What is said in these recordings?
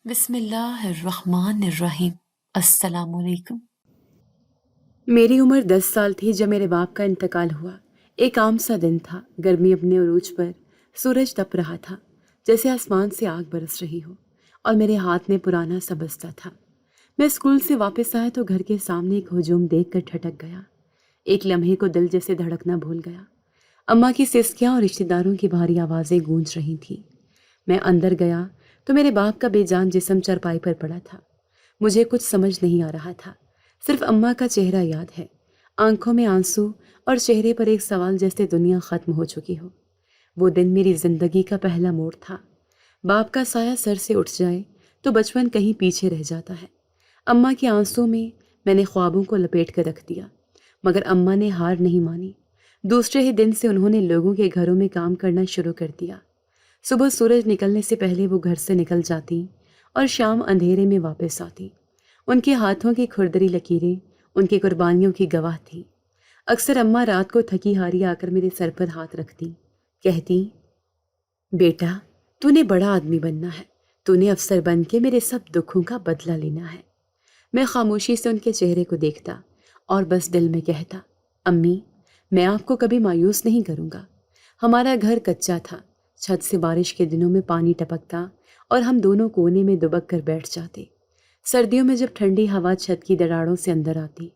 بسم اللہ الرحمن الرحیم۔ السلام علیکم۔ میری عمر 10 سال تھی جب میرے باپ کا انتقال ہوا۔ ایک عام سا دن تھا، گرمی اپنے عروج پر، سورج تپ رہا تھا جیسے آسمان سے آگ برس رہی ہو، اور میرے ہاتھ میں پرانا سا بستہ تھا۔ میں اسکول سے واپس آیا تو گھر کے سامنے ایک ہجوم دیکھ کر ٹھٹک گیا۔ ایک لمحے کو دل جیسے دھڑکنا بھول گیا۔ اماں کی سسکیاں اور رشتہ داروں کی بھاری آوازیں گونج رہی تھیں۔ میں اندر گیا تو میرے باپ کا بے جان جسم چارپائی پر پڑا تھا۔ مجھے کچھ سمجھ نہیں آ رہا تھا، صرف اماں کا چہرہ یاد ہے، آنکھوں میں آنسو اور چہرے پر ایک سوال جیسے دنیا ختم ہو چکی ہو۔ وہ دن میری زندگی کا پہلا موڑ تھا۔ باپ کا سایہ سر سے اٹھ جائے تو بچپن کہیں پیچھے رہ جاتا ہے۔ اماں کے آنسوں میں نے خوابوں کو لپیٹ کر رکھ دیا، مگر اماں نے ہار نہیں مانی۔ دوسرے ہی دن سے انہوں نے لوگوں کے گھروں میں کام کرنا شروع کر دیا۔ صبح سورج نکلنے سے پہلے وہ گھر سے نکل جاتی اور شام اندھیرے میں واپس آتی۔ ان کے ہاتھوں کی کھردری لکیریں ان کی قربانیوں کی گواہ تھیں۔ اکثر اماں رات کو تھکی ہاری آ کر میرے سر پر ہاتھ رکھتی، کہتی، بیٹا تو نے بڑا آدمی بننا ہے، تو نے افسر بن کے میرے سب دکھوں کا بدلہ لینا ہے۔ میں خاموشی سے ان کے چہرے کو دیکھتا اور بس دل میں کہتا، امی میں آپ کو کبھی مایوس نہیں کروں گا۔ ہمارا گھر کچا تھا، چھت سے بارش کے دنوں میں پانی ٹپکتا اور ہم دونوں کونے میں دبک کر بیٹھ جاتے۔ سردیوں میں جب ٹھنڈی ہوا چھت کی دراڑوں سے اندر آتی،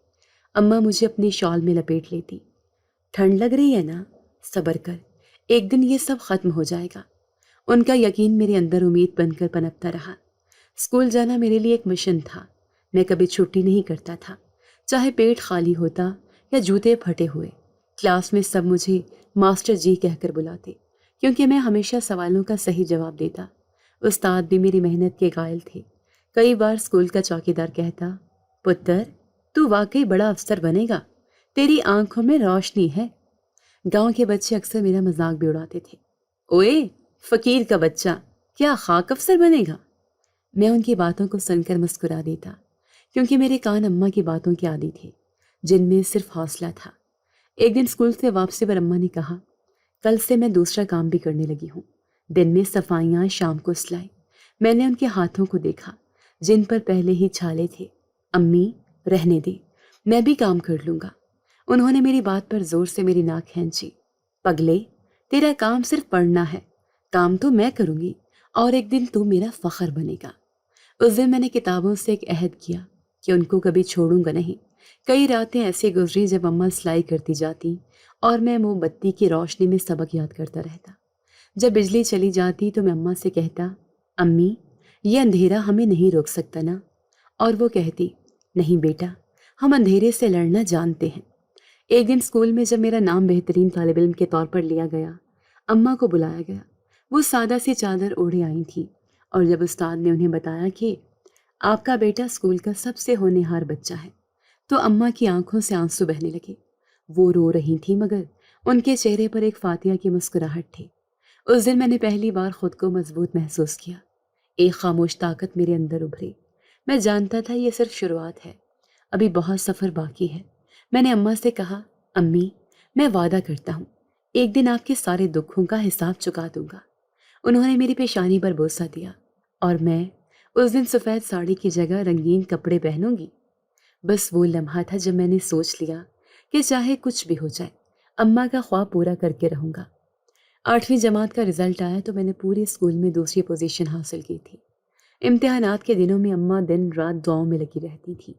اماں مجھے اپنی شال میں لپیٹ لیتی۔ ٹھنڈ لگ رہی ہے نا، صبر کر، ایک دن یہ سب ختم ہو جائے گا۔ ان کا یقین میرے اندر امید بن کر پنپتا رہا۔ اسکول جانا میرے لیے ایک مشن تھا۔ میں کبھی چھٹی نہیں کرتا تھا، چاہے پیٹ خالی ہوتا یا جوتے پھٹے ہوئے۔ کلاس میں سب مجھے ماسٹر جی کہہ کر بلاتے، کیونکہ میں ہمیشہ سوالوں کا صحیح جواب دیتا۔ استاد بھی میری محنت کے قائل تھے۔ کئی بار اسکول کا چوکیدار کہتا، پتر تو واقعی بڑا افسر بنے گا، تیری آنکھوں میں روشنی ہے۔ گاؤں کے بچے اکثر میرا مذاق بھی اڑاتے تھے، اوئے فقیر کا بچہ، کیا خاک افسر بنے گا؟ میں ان کی باتوں کو سن کر مسکرا دیتا، کیونکہ میرے کان اماں کی باتوں کے عادی تھے، جن میں صرف حوصلہ تھا۔ ایک دن اسکول سے واپسی پر اماں نے کہا، کل سے میں دوسرا کام بھی کرنے لگی ہوں، دن میں صفائیاں، شام کو سلائی۔ میں نے ان کے ہاتھوں کو دیکھا جن پر پہلے ہی چھالے تھے۔ امی رہنے دے، میں بھی کام کر لوں گا۔ انہوں نے میری بات پر زور سے میری ناک کھینچی، پگلے تیرا کام صرف پڑھنا ہے، کام تو میں کروں گی، اور ایک دن تو میرا فخر بنے گا۔ اس دن میں نے کتابوں سے ایک عہد کیا کہ ان کو کبھی چھوڑوں گا نہیں۔ کئی راتیں ایسے گزری جب اماں سلائی کرتی جاتی اور میں موم بتی کی روشنی میں سبق یاد کرتا رہتا۔ جب بجلی چلی جاتی تو میں اماں سے کہتا، امی یہ اندھیرا ہمیں نہیں روک سکتا نا؟ اور وہ کہتی، نہیں بیٹا، ہم اندھیرے سے لڑنا جانتے ہیں۔ ایک دن اسکول میں جب میرا نام بہترین طالب علم کے طور پر لیا گیا، اماں کو بلایا گیا۔ وہ سادہ سی چادر اوڑھے آئی تھیں، اور جب استاد نے انہیں بتایا کہ آپ کا بیٹا اسکول کا سب سے ہونہار بچہ ہے، تو اماں کی آنکھوں سے آنسو بہنے لگے۔ وہ رو رہی تھی، مگر ان کے چہرے پر ایک فاتحہ کی مسکراہٹ تھی۔ اس دن میں نے پہلی بار خود کو مضبوط محسوس کیا۔ ایک خاموش طاقت میرے اندر ابھری۔ میں جانتا تھا یہ صرف شروعات ہے، ابھی بہت سفر باقی ہے۔ میں نے اماں سے کہا، امی میں وعدہ کرتا ہوں ایک دن آپ کے سارے دکھوں کا حساب چکا دوں گا۔ انہوں نے میری پیشانی پر بوسہ دیا، اور میں اس دن سفید ساڑی کی جگہ رنگین کپڑے پہنوں گی۔ بس وہ لمحہ تھا جب میں نے سوچ لیا کہ چاہے کچھ بھی ہو جائے، اماں کا خواب پورا کر کے رہوں گا۔ 8ویں جماعت کا رزلٹ آیا تو میں نے پورے اسکول میں دوسری پوزیشن حاصل کی تھی۔ امتحانات کے دنوں میں اماں دن رات دعاؤں میں لگی رہتی تھی،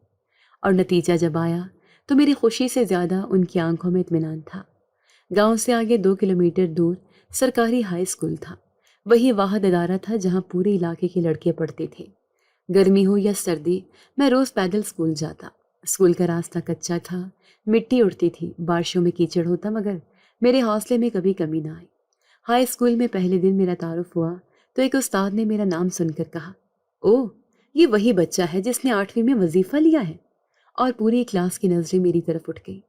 اور نتیجہ جب آیا تو میری خوشی سے زیادہ ان کی آنکھوں میں اطمینان تھا۔ گاؤں سے آگے 2 کلومیٹر دور سرکاری ہائی اسکول تھا۔ وہی واحد ادارہ تھا جہاں پورے علاقے کے لڑکے پڑھتے تھے۔ گرمی ہو یا سردی، میں روز پیدل اسکول جاتا۔ اسکول کا راستہ کچا تھا، مٹی اڑتی تھی، بارشوں میں کیچڑ ہوتا، مگر میرے حوصلے میں کبھی کمی نہ آئی۔ ہائی اسکول میں پہلے دن میرا تعارف ہوا تو ایک استاد نے میرا نام سن کر کہا، اوہ یہ وہی بچہ ہے جس نے 8ویں میں وظیفہ لیا ہے، اور پوری کلاس کی نظریں میری طرف اٹھ گئی۔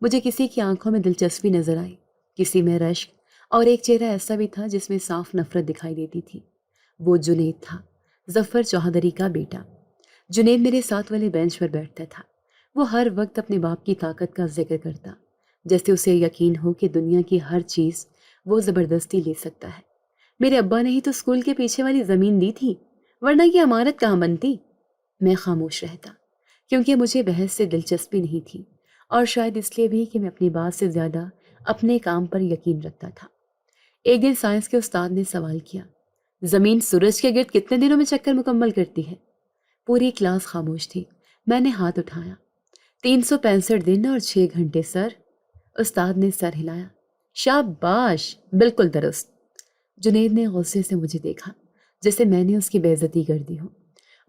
مجھے کسی کی آنکھوں میں دلچسپی نظر آئی، کسی میں رشک، اور ایک چہرہ ایسا بھی تھا جس میں صاف نفرت دکھائی دیتی تھی۔ وہ جنید تھا، ظفر چوہدری کا بیٹا۔ جنید میرے ساتھ والے بینچ پر بیٹھتا تھا۔ وہ ہر وقت اپنے باپ کی طاقت کا ذکر کرتا، جیسے اسے یقین ہو کہ دنیا کی ہر چیز وہ زبردستی لے سکتا ہے۔ میرے ابا نے ہی تو اسکول کے پیچھے والی زمین دی تھی، ورنہ یہ امانت کہاں بنتی؟ میں خاموش رہتا، کیونکہ مجھے بحث سے دلچسپی نہیں تھی، اور شاید اس لیے بھی کہ میں اپنی بات سے زیادہ اپنے کام پر یقین رکھتا تھا۔ ایک دن سائنس کے استاد نے سوال کیا، زمین سورج کے گرد کتنے دنوں میں چکر مکمل کرتی ہے؟ پوری کلاس خاموش تھی۔ میں نے ہاتھ اٹھایا، 365 دن اور 6 گھنٹے سر۔ استاد نے سر ہلایا، شاباش، بالکل درست۔ جنید نے غصے سے مجھے دیکھا، جیسے میں نے اس کی بے عزتی کر دی ہو۔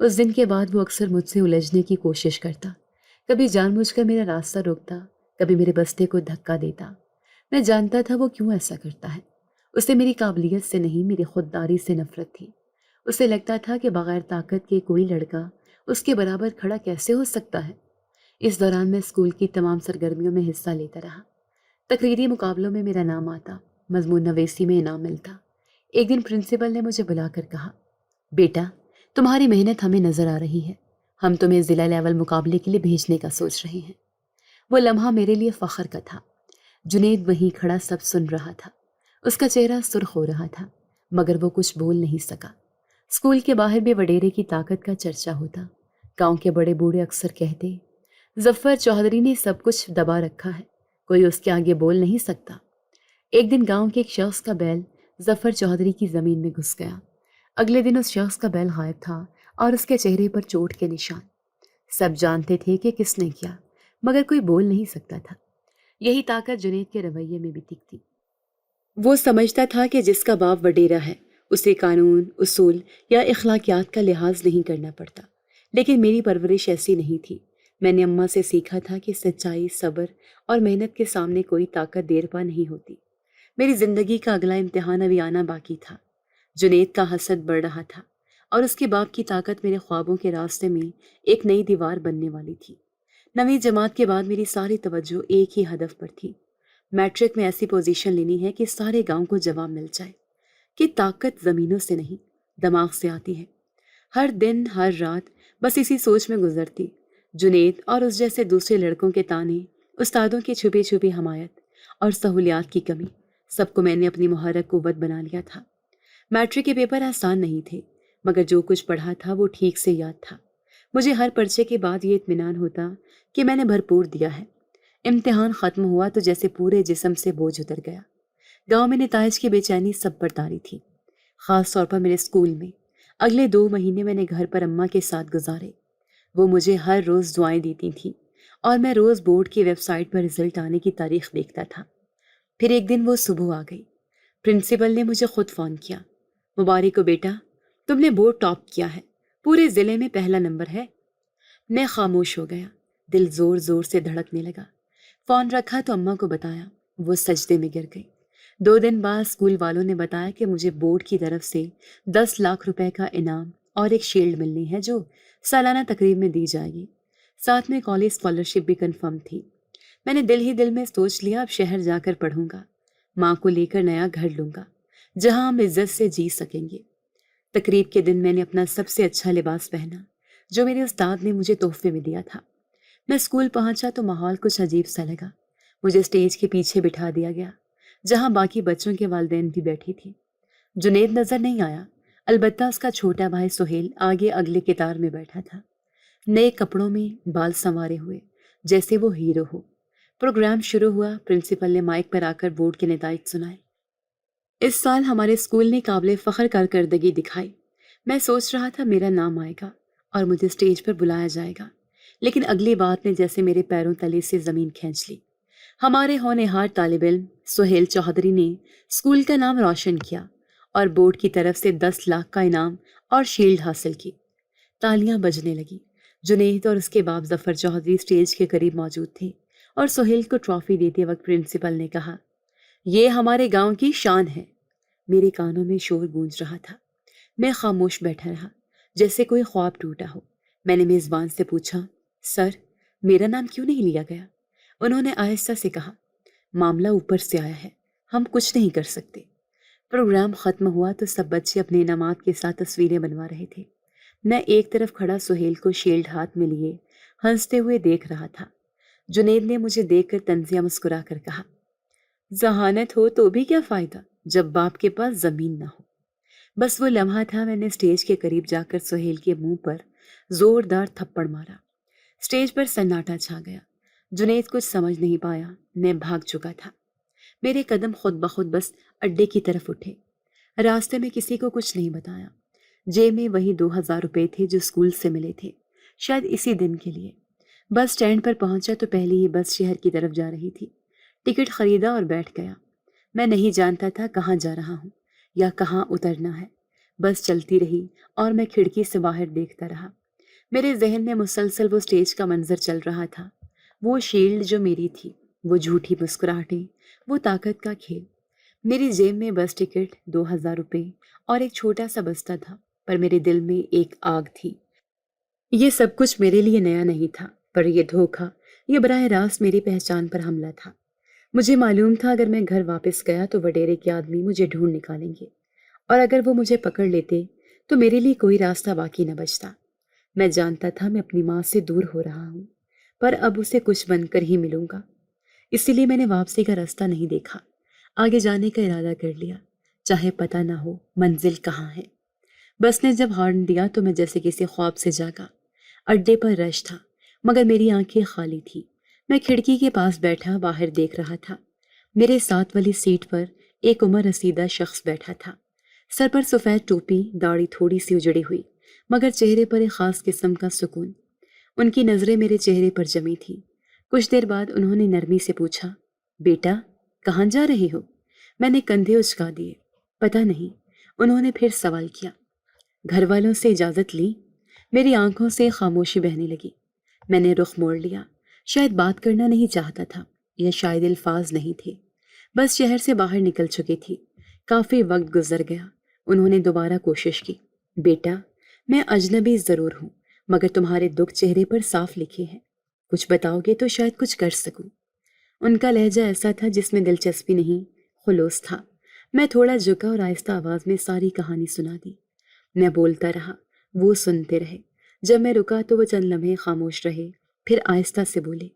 اس دن کے بعد وہ اکثر مجھ سے الجھنے کی کوشش کرتا، کبھی جان بوجھ کر میرا راستہ روکتا، کبھی میرے بستے کو دھکا دیتا۔ میں جانتا تھا وہ کیوں ایسا کرتا ہے۔ اسے میری قابلیت سے نہیں، میری خودداری سے نفرت تھی۔ اسے لگتا تھا کہ بغیر طاقت کے کوئی لڑکا اس کے برابر کھڑا کیسے ہو سکتا ہے۔ اس دوران میں اسکول کی تمام سرگرمیوں میں حصہ لیتا رہا۔ تقریری مقابلوں میں میرا نام آتا، مضمون نویسی میں انعام ملتا۔ ایک دن پرنسپل نے مجھے بلا کر کہا، بیٹا، تمہاری محنت ہمیں نظر آ رہی ہے، ہم تمہیں ضلع لیول مقابلے کے لیے بھیجنے کا سوچ رہے ہیں۔ وہ لمحہ میرے لیے فخر کا تھا۔ جنید وہیں کھڑا سب سن رہا تھا۔ اس کا چہرہ سرخ ہو رہا تھا، مگر وہ کچھ بول نہیں سکا۔ اسکول کے باہر بھی وڈیرے کی طاقت کا چرچا ہوتا۔ گاؤں کے بڑے بوڑھے اکثر کہتے، ظفر چودھری نے سب کچھ دبا رکھا ہے، کوئی اس کے آگے بول نہیں سکتا۔ ایک دن گاؤں کے ایک شخص کا بیل ظفر چودھری کی زمین میں گھس گیا۔ اگلے دن اس شخص کا بیل غائب تھا اور اس کے چہرے پر چوٹ کے نشان۔ سب جانتے تھے کہ کس نے کیا، مگر کوئی بول نہیں سکتا تھا۔ یہی طاقت جنید کے رویے میں بھی دکھتی۔ وہ سمجھتا تھا کہ جس کا باپ وڈیرا ہے اسے قانون، اصول یا اخلاقیات کا لحاظ نہیں کرنا پڑتا، لیکن میری پرورش ایسی نہیں تھی۔ میں نے اماں سے سیکھا تھا کہ سچائی، صبر اور محنت کے سامنے کوئی طاقت دیر پا نہیں ہوتی۔ میری زندگی کا اگلا امتحان ابھی آنا باقی تھا۔ جنید کا حسد بڑھ رہا تھا اور اس کے باپ کی طاقت میرے خوابوں کے راستے میں ایک نئی دیوار بننے والی تھی۔ 9ویں جماعت کے بعد میری ساری توجہ ایک ہی ہدف پر تھی، میٹرک میں ایسی پوزیشن لینی ہے کہ سارے گاؤں کو جواب مل جائے کہ طاقت زمینوں سے نہیں، دماغ سے آتی ہے۔ ہر دن، ہر رات بس اسی سوچ میں گزرتی۔ جنید اور اس جیسے دوسرے لڑکوں کے تانے، استادوں کی چھپی چھپی حمایت اور سہولیات کی کمی، سب کو میں نے اپنی محرک قوت بنا لیا تھا۔ میٹرک کے پیپر آسان نہیں تھے، مگر جو کچھ پڑھا تھا وہ ٹھیک سے یاد تھا۔ مجھے ہر پرچے کے بعد یہ اطمینان ہوتا کہ میں نے بھرپور دیا ہے۔ امتحان ختم ہوا تو جیسے پورے جسم سے بوجھ اتر گیا۔ گاؤں میں نتائج کی بے چینی سب پر طاری تھی، خاص طور پر میرے اسکول میں۔ اگلے 2 مہینے میں نے گھر پر اماں کے ساتھ گزارے۔ وہ مجھے ہر روز دعائیں دیتی تھیں اور میں روز بورڈ کی ویب سائٹ پر رزلٹ آنے کی تاریخ دیکھتا تھا۔ پھر ایک دن وہ صبح آ گئی۔ پرنسپل نے مجھے خود فون کیا، مبارک ہو بیٹا، تم نے بورڈ ٹاپ کیا ہے، پورے ضلع میں پہلا نمبر ہے۔ میں خاموش ہو گیا، دل زور زور سے دھڑکنے لگا۔ فون رکھا تو اماں کو بتایا، وہ سجدے میں گر گئی۔ 2 دن بعد اسکول والوں نے بتایا کہ مجھے بورڈ کی طرف سے 10 لاکھ روپے کا انعام اور ایک شیلڈ ملنی ہے جو سالانہ تقریب میں دی جائے گی۔ ساتھ میں کالج اسکالرشپ بھی کنفرم تھی۔ میں نے دل ہی دل میں سوچ لیا اب شہر جا کر پڑھوں گا، ماں کو لے کر نیا گھر لوں گا جہاں ہم عزت سے جی سکیں گے۔ تقریب کے دن میں نے اپنا سب سے اچھا لباس پہنا جو میرے استاد نے مجھے تحفے میں دیا تھا۔ میں اسکول پہنچا تو ماحول کچھ عجیب سا لگا۔ مجھے اسٹیج کے پیچھے بٹھا دیا گیا جہاں باقی بچوں کے والدین بھی بیٹھی تھی۔ جنید نظر نہیں آیا، البتہ اس کا چھوٹا بھائی سہیل آگے اگلے قطار میں بیٹھا تھا، نئے کپڑوں میں، بال سنوارے ہوئے جیسے وہ ہیرو ہو۔ پروگرام شروع ہوا۔ پرنسپل نے مائک پر آ کر بورڈ کے نتائج سنائے۔ اس سال ہمارے اسکول نے قابل فخر کارکردگی دکھائی۔ میں سوچ رہا تھا میرا نام آئے گا اور مجھے اسٹیج پر بلایا جائے گا، لیکن اگلی بات نے جیسے میرے پیروں تلے سے زمین کھینچ لی۔ ہمارے ہونہار طالب علم سہیل چودھری نے اسکول کا نام روشن کیا اور بورڈ کی طرف سے 10 لاکھ کا انعام اور شیلڈ حاصل کی۔ تالیاں بجنے لگی۔ جنید اور اس کے باپ ظفر چودھری اسٹیج کے قریب موجود تھے اور سہیل کو ٹرافی دیتے وقت پرنسپل نے کہا، یہ ہمارے گاؤں کی شان ہے۔ میرے کانوں میں شور گونج رہا تھا۔ میں خاموش بیٹھا رہا جیسے کوئی خواب ٹوٹا ہو۔ میں نے میزبان سے پوچھا، سر میرا نام کیوں نہیں لیا گیا؟ انہوں نے آہستہ سے کہا، معاملہ اوپر سے آیا ہے، ہم کچھ نہیں کر سکتے۔ پروگرام ختم ہوا تو سب بچے اپنے انعامات کے ساتھ تصویریں بنوا رہے تھے۔ میں ایک طرف کھڑا سہیل کو شیلڈ ہاتھ میں لیے ہنستے ہوئے دیکھ رہا تھا۔ جنید نے مجھے دیکھ کر طنزیہ مسکرا کر کہا، ذہانت ہو تو بھی کیا فائدہ جب باپ کے پاس زمین نہ ہو۔ بس وہ لمحہ تھا، میں نے اسٹیج کے قریب جا کر سہیل کے منہ پر زوردار تھپڑ مارا۔ اسٹیج پر سناٹا چھا گیا۔ جنید کچھ سمجھ نہیں پایا، میں بھاگ چکا تھا۔ میرے قدم خود بخود بس اڈے کی طرف اٹھے۔ راستے میں کسی کو کچھ نہیں بتایا۔ جیب میں وہی 2000 روپے تھے جو اسکول سے ملے تھے، شاید اسی دن کے لیے۔ بس اسٹینڈ پر پہنچا تو پہلی ہی بس شہر کی طرف جا رہی تھی۔ ٹکٹ خریدا اور بیٹھ گیا۔ میں نہیں جانتا تھا کہاں جا رہا ہوں یا کہاں اترنا ہے۔ بس چلتی رہی اور میں کھڑکی سے باہر دیکھتا رہا۔ میرے ذہن میں مسلسل وہ اسٹیج کا منظر چل رہا تھا، وہ شیلڈ جو میری تھی، وہ جھوٹی مسکراہٹیں، وہ طاقت کا کھیل۔ میری جیب میں بس ٹکٹ، 2000 روپے اور ایک چھوٹا سا بستہ تھا، پر میرے دل میں ایک آگ تھی۔ یہ سب کچھ میرے لیے نیا نہیں تھا، پر یہ دھوکہ، یہ براہ راست میری پہچان پر حملہ تھا۔ مجھے معلوم تھا اگر میں گھر واپس گیا تو وڈیرے کے آدمی مجھے ڈھونڈ نکالیں گے، اور اگر وہ مجھے پکڑ لیتے تو میرے لیے کوئی راستہ باقی نہ بچتا۔ میں جانتا تھا میں اپنی ماں سے دور ہو رہا ہوں، پر اب اسے کچھ بن کر ہی ملوں گا۔ اسی لیے میں نے واپسی کا راستہ نہیں دیکھا، آگے جانے کا ارادہ کر لیا، چاہے پتہ نہ ہو منزل کہاں ہے۔ بس نے جب ہارن دیا تو میں جیسے کسی خواب سے جاگا۔ اڈے پر رش تھا، مگر میری آنکھیں خالی تھی۔ میں کھڑکی کے پاس بیٹھا باہر دیکھ رہا تھا۔ میرے ساتھ والی سیٹ پر ایک عمر رسیدہ شخص بیٹھا تھا، سر پر سفید ٹوپی، داڑھی تھوڑی سی اجڑی ہوئی، مگر چہرے پر ایک خاص قسم کا سکون۔ ان کی نظریں میرے چہرے پر جمی تھیں۔ کچھ دیر بعد انہوں نے نرمی سے پوچھا، بیٹا کہاں جا رہے ہو؟ میں نے کندھے اچکا دیے۔ پتہ نہیں۔ انہوں نے پھر سوال کیا، گھر والوں سے اجازت لی؟ میری آنکھوں سے خاموشی بہنے لگی۔ میں نے رخ موڑ لیا۔ شاید بات کرنا نہیں چاہتا تھا، یا شاید الفاظ نہیں تھے۔ بس شہر سے باہر نکل چکی تھی۔ کافی وقت گزر گیا۔ انہوں نے دوبارہ کوشش کی، بیٹا میں اجنبی ضرور ہوں، مگر تمہارے دکھ چہرے پر صاف لکھے ہیں، کچھ بتاؤ گے تو شاید کچھ کر سکوں۔ ان کا لہجہ ایسا تھا جس میں دلچسپی نہیں، خلوص تھا۔ میں تھوڑا جھکا اور آہستہ آواز میں ساری کہانی سنا دی۔ میں بولتا رہا، وہ سنتے رہے۔ جب میں رکا تو وہ چند لمحے خاموش رہے، پھر آہستہ سے بولے،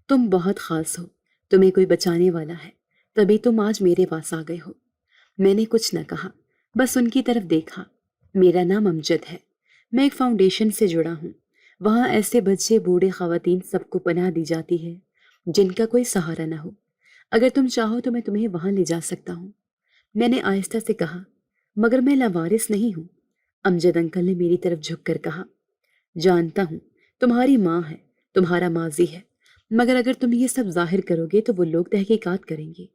تم بہت خاص ہو، تمہیں کوئی بچانے والا ہے، تبھی تم آج میرے پاس آ گئے ہو۔ میں نے کچھ نہ کہا، بس ان کی طرف دیکھا۔ میرا نام امجد ہے، میں ایک فاؤنڈیشن سے جڑا ہوں۔ وہاں ایسے بچے، بوڑھے، خواتین سب کو پناہ دی جاتی ہے جن کا کوئی سہارا نہ ہو۔ اگر تم چاہو تو میں تمہیں وہاں لے جا سکتا ہوں۔ میں نے آہستہ سے کہا، مگر میں لاوارث نہیں ہوں۔ امجد انکل نے میری طرف جھک کر کہا، جانتا ہوں تمہاری ماں ہے، تمہارا ماضی ہے، مگر اگر تم یہ سب ظاہر کرو گے تو وہ لوگ تحقیقات کریں گے،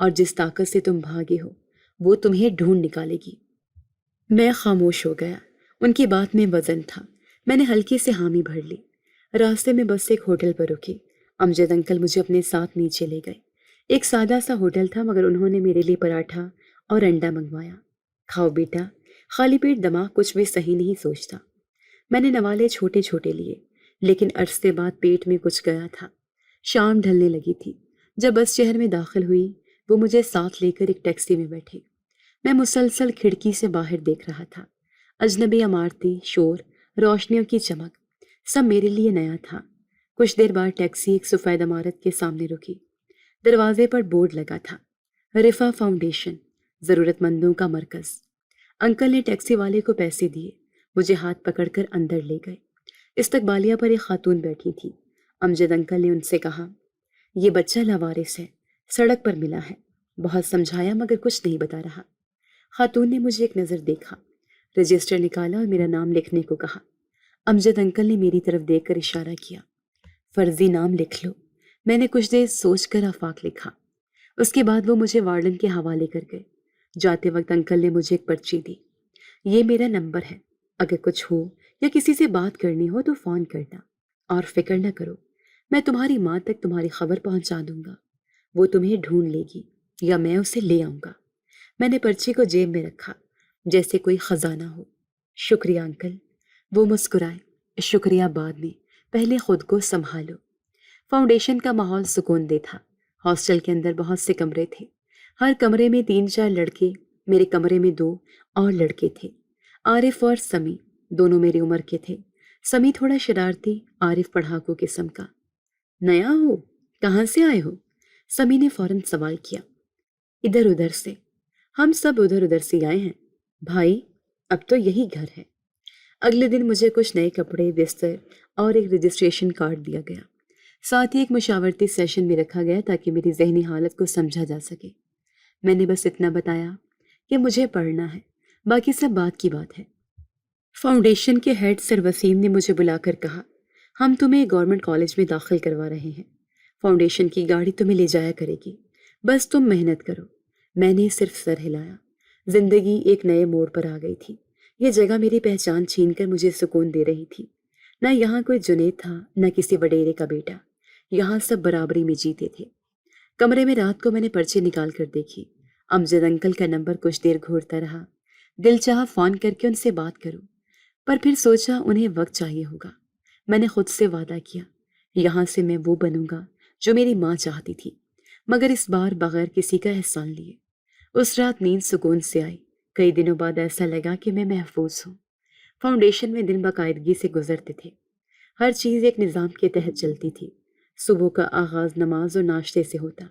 اور جس طاقت سے تم بھاگے ہو وہ تمہیں ڈھونڈ نکالے گی۔ میں خاموش ہو گیا۔ ان کی بات میں وزن تھا۔ میں نے ہلکی سے حامی بھر لی۔ راستے میں بس ایک ہوٹل پر رکی۔ امجد انکل مجھے اپنے ساتھ نیچے لے گئے۔ ایک سادہ سا ہوٹل تھا، مگر انہوں نے میرے لیے پراٹھا اور انڈا منگوایا۔ کھاؤ بیٹا، خالی پیٹ دماغ کچھ بھی صحیح نہیں سوچتا۔ میں نے نوالے چھوٹے چھوٹے لیے، لیکن عرصے بعد پیٹ میں کچھ گیا تھا۔ شام ڈھلنے لگی تھی۔ جب بس شہر میں داخل ہوئی، وہ مجھے ساتھ لے کر ایک ٹیکسی میں بیٹھے۔ میں مسلسل کھڑکی سے باہر دیکھ رہا تھا۔ اجنبی عمارتیں، شور، روشنیوں کی چمک، سب میرے لیے نیا تھا۔ کچھ دیر بعد ٹیکسی ایک سفید عمارت کے سامنے رکی۔ دروازے پر بورڈ لگا تھا، رفا فاؤنڈیشن، ضرورت مندوں کا مرکز۔ انکل نے ٹیکسی والے کو پیسے دیے، مجھے ہاتھ پکڑ کر اندر لے گئے۔ استقبالیہ پر ایک خاتون بیٹھی تھی۔ امجد انکل نے ان سے کہا، یہ بچہ لاوارث ہے، سڑک پر ملا ہے۔ بہت سمجھایا مگر کچھ نہیں بتا رہا۔ خاتون نے مجھے ایک نظر دیکھا، رجسٹر نکالا اور میرا نام لکھنے کو کہا۔ امجد انکل نے میری طرف دیکھ کر اشارہ کیا، فرضی نام لکھ لو۔ میں نے کچھ دیر سوچ کر آفاق لکھا۔ اس کے بعد وہ مجھے وارڈن کے حوالے کر گئے۔ جاتے وقت انکل نے مجھے ایک پرچی دی، یہ میرا نمبر ہے، اگر کچھ ہو یا کسی سے بات کرنی ہو تو فون کرنا، اور فکر نہ کرو، میں تمہاری ماں تک تمہاری خبر پہنچا دوں گا، وہ تمہیں ڈھونڈ لے گی یا میں اسے لے آؤں گا۔ میں نے پرچی کو جیب میں رکھا جیسے کوئی خزانہ ہو۔ شکریہ انکل۔ وہ مسکرائے، شکریہ بعد میں، پہلے خود کو سنبھالو۔ فاؤنڈیشن کا ماحول سکون دہ تھا۔ ہاسٹل کے اندر بہت سے کمرے تھے، ہر کمرے میں 3-4 لڑکے، میرے کمرے میں 2 اور لڑکے تھے، عارف اور سمی، دونوں میری عمر کے تھے۔ سمی تھوڑا شرارتی، عارف پڑھاکو قسم کا۔ نیا ہو؟ کہاں سے آئے ہو؟ سمی نے فوراً سوال کیا۔ ادھر ادھر سے، ہم سب ادھر ادھر سے آئے ہیں۔ بھائی اب تو یہی گھر ہے۔ اگلے دن مجھے کچھ نئے کپڑے، بستر اور ایک رجسٹریشن کارڈ دیا گیا۔ ساتھ ہی ایک مشاورتی سیشن بھی رکھا گیا تاکہ میری ذہنی حالت کو سمجھا جا سکے۔ میں نے بس اتنا بتایا کہ مجھے پڑھنا ہے، باقی سب بات کی بات ہے۔ فاؤنڈیشن کے ہیڈ سر وسیم نے مجھے بلا کر کہا، ہم تمہیں گورنمنٹ کالج میں داخل کروا رہے ہیں، فاؤنڈیشن کی گاڑی تمہیں لے جایا کرے گی، بس تم محنت کرو۔ میں نے صرف سر ہلایا۔ زندگی ایک نئے موڑ پر آ گئی تھی۔ یہ جگہ میری پہچان چھین کر مجھے سکون دے رہی تھی۔ نہ یہاں کوئی جنید تھا، نہ کسی وڈیرے کا بیٹا، یہاں سب برابری میں جیتے تھے۔ کمرے میں رات کو میں نے پرچے نکال کر دیکھی۔ امجد انکل کا نمبر کچھ دیر گھورتا رہا۔ دل چاہا فون کر کے ان سے بات کروں، پر پھر سوچا انہیں وقت چاہیے ہوگا۔ میں نے خود سے وعدہ کیا، یہاں سے میں وہ بنوں گا جو میری ماں چاہتی تھی، مگر اس بار بغیر کسی کا احسان لیے۔ اس رات نیند سکون سے آئی۔ کئی دنوں بعد ایسا لگا کہ میں محفوظ ہوں۔ فاؤنڈیشن میں دن باقاعدگی سے گزرتے تھے۔ ہر چیز ایک نظام کے تحت چلتی تھی۔ صبح کا آغاز نماز اور ناشتے سے ہوتا،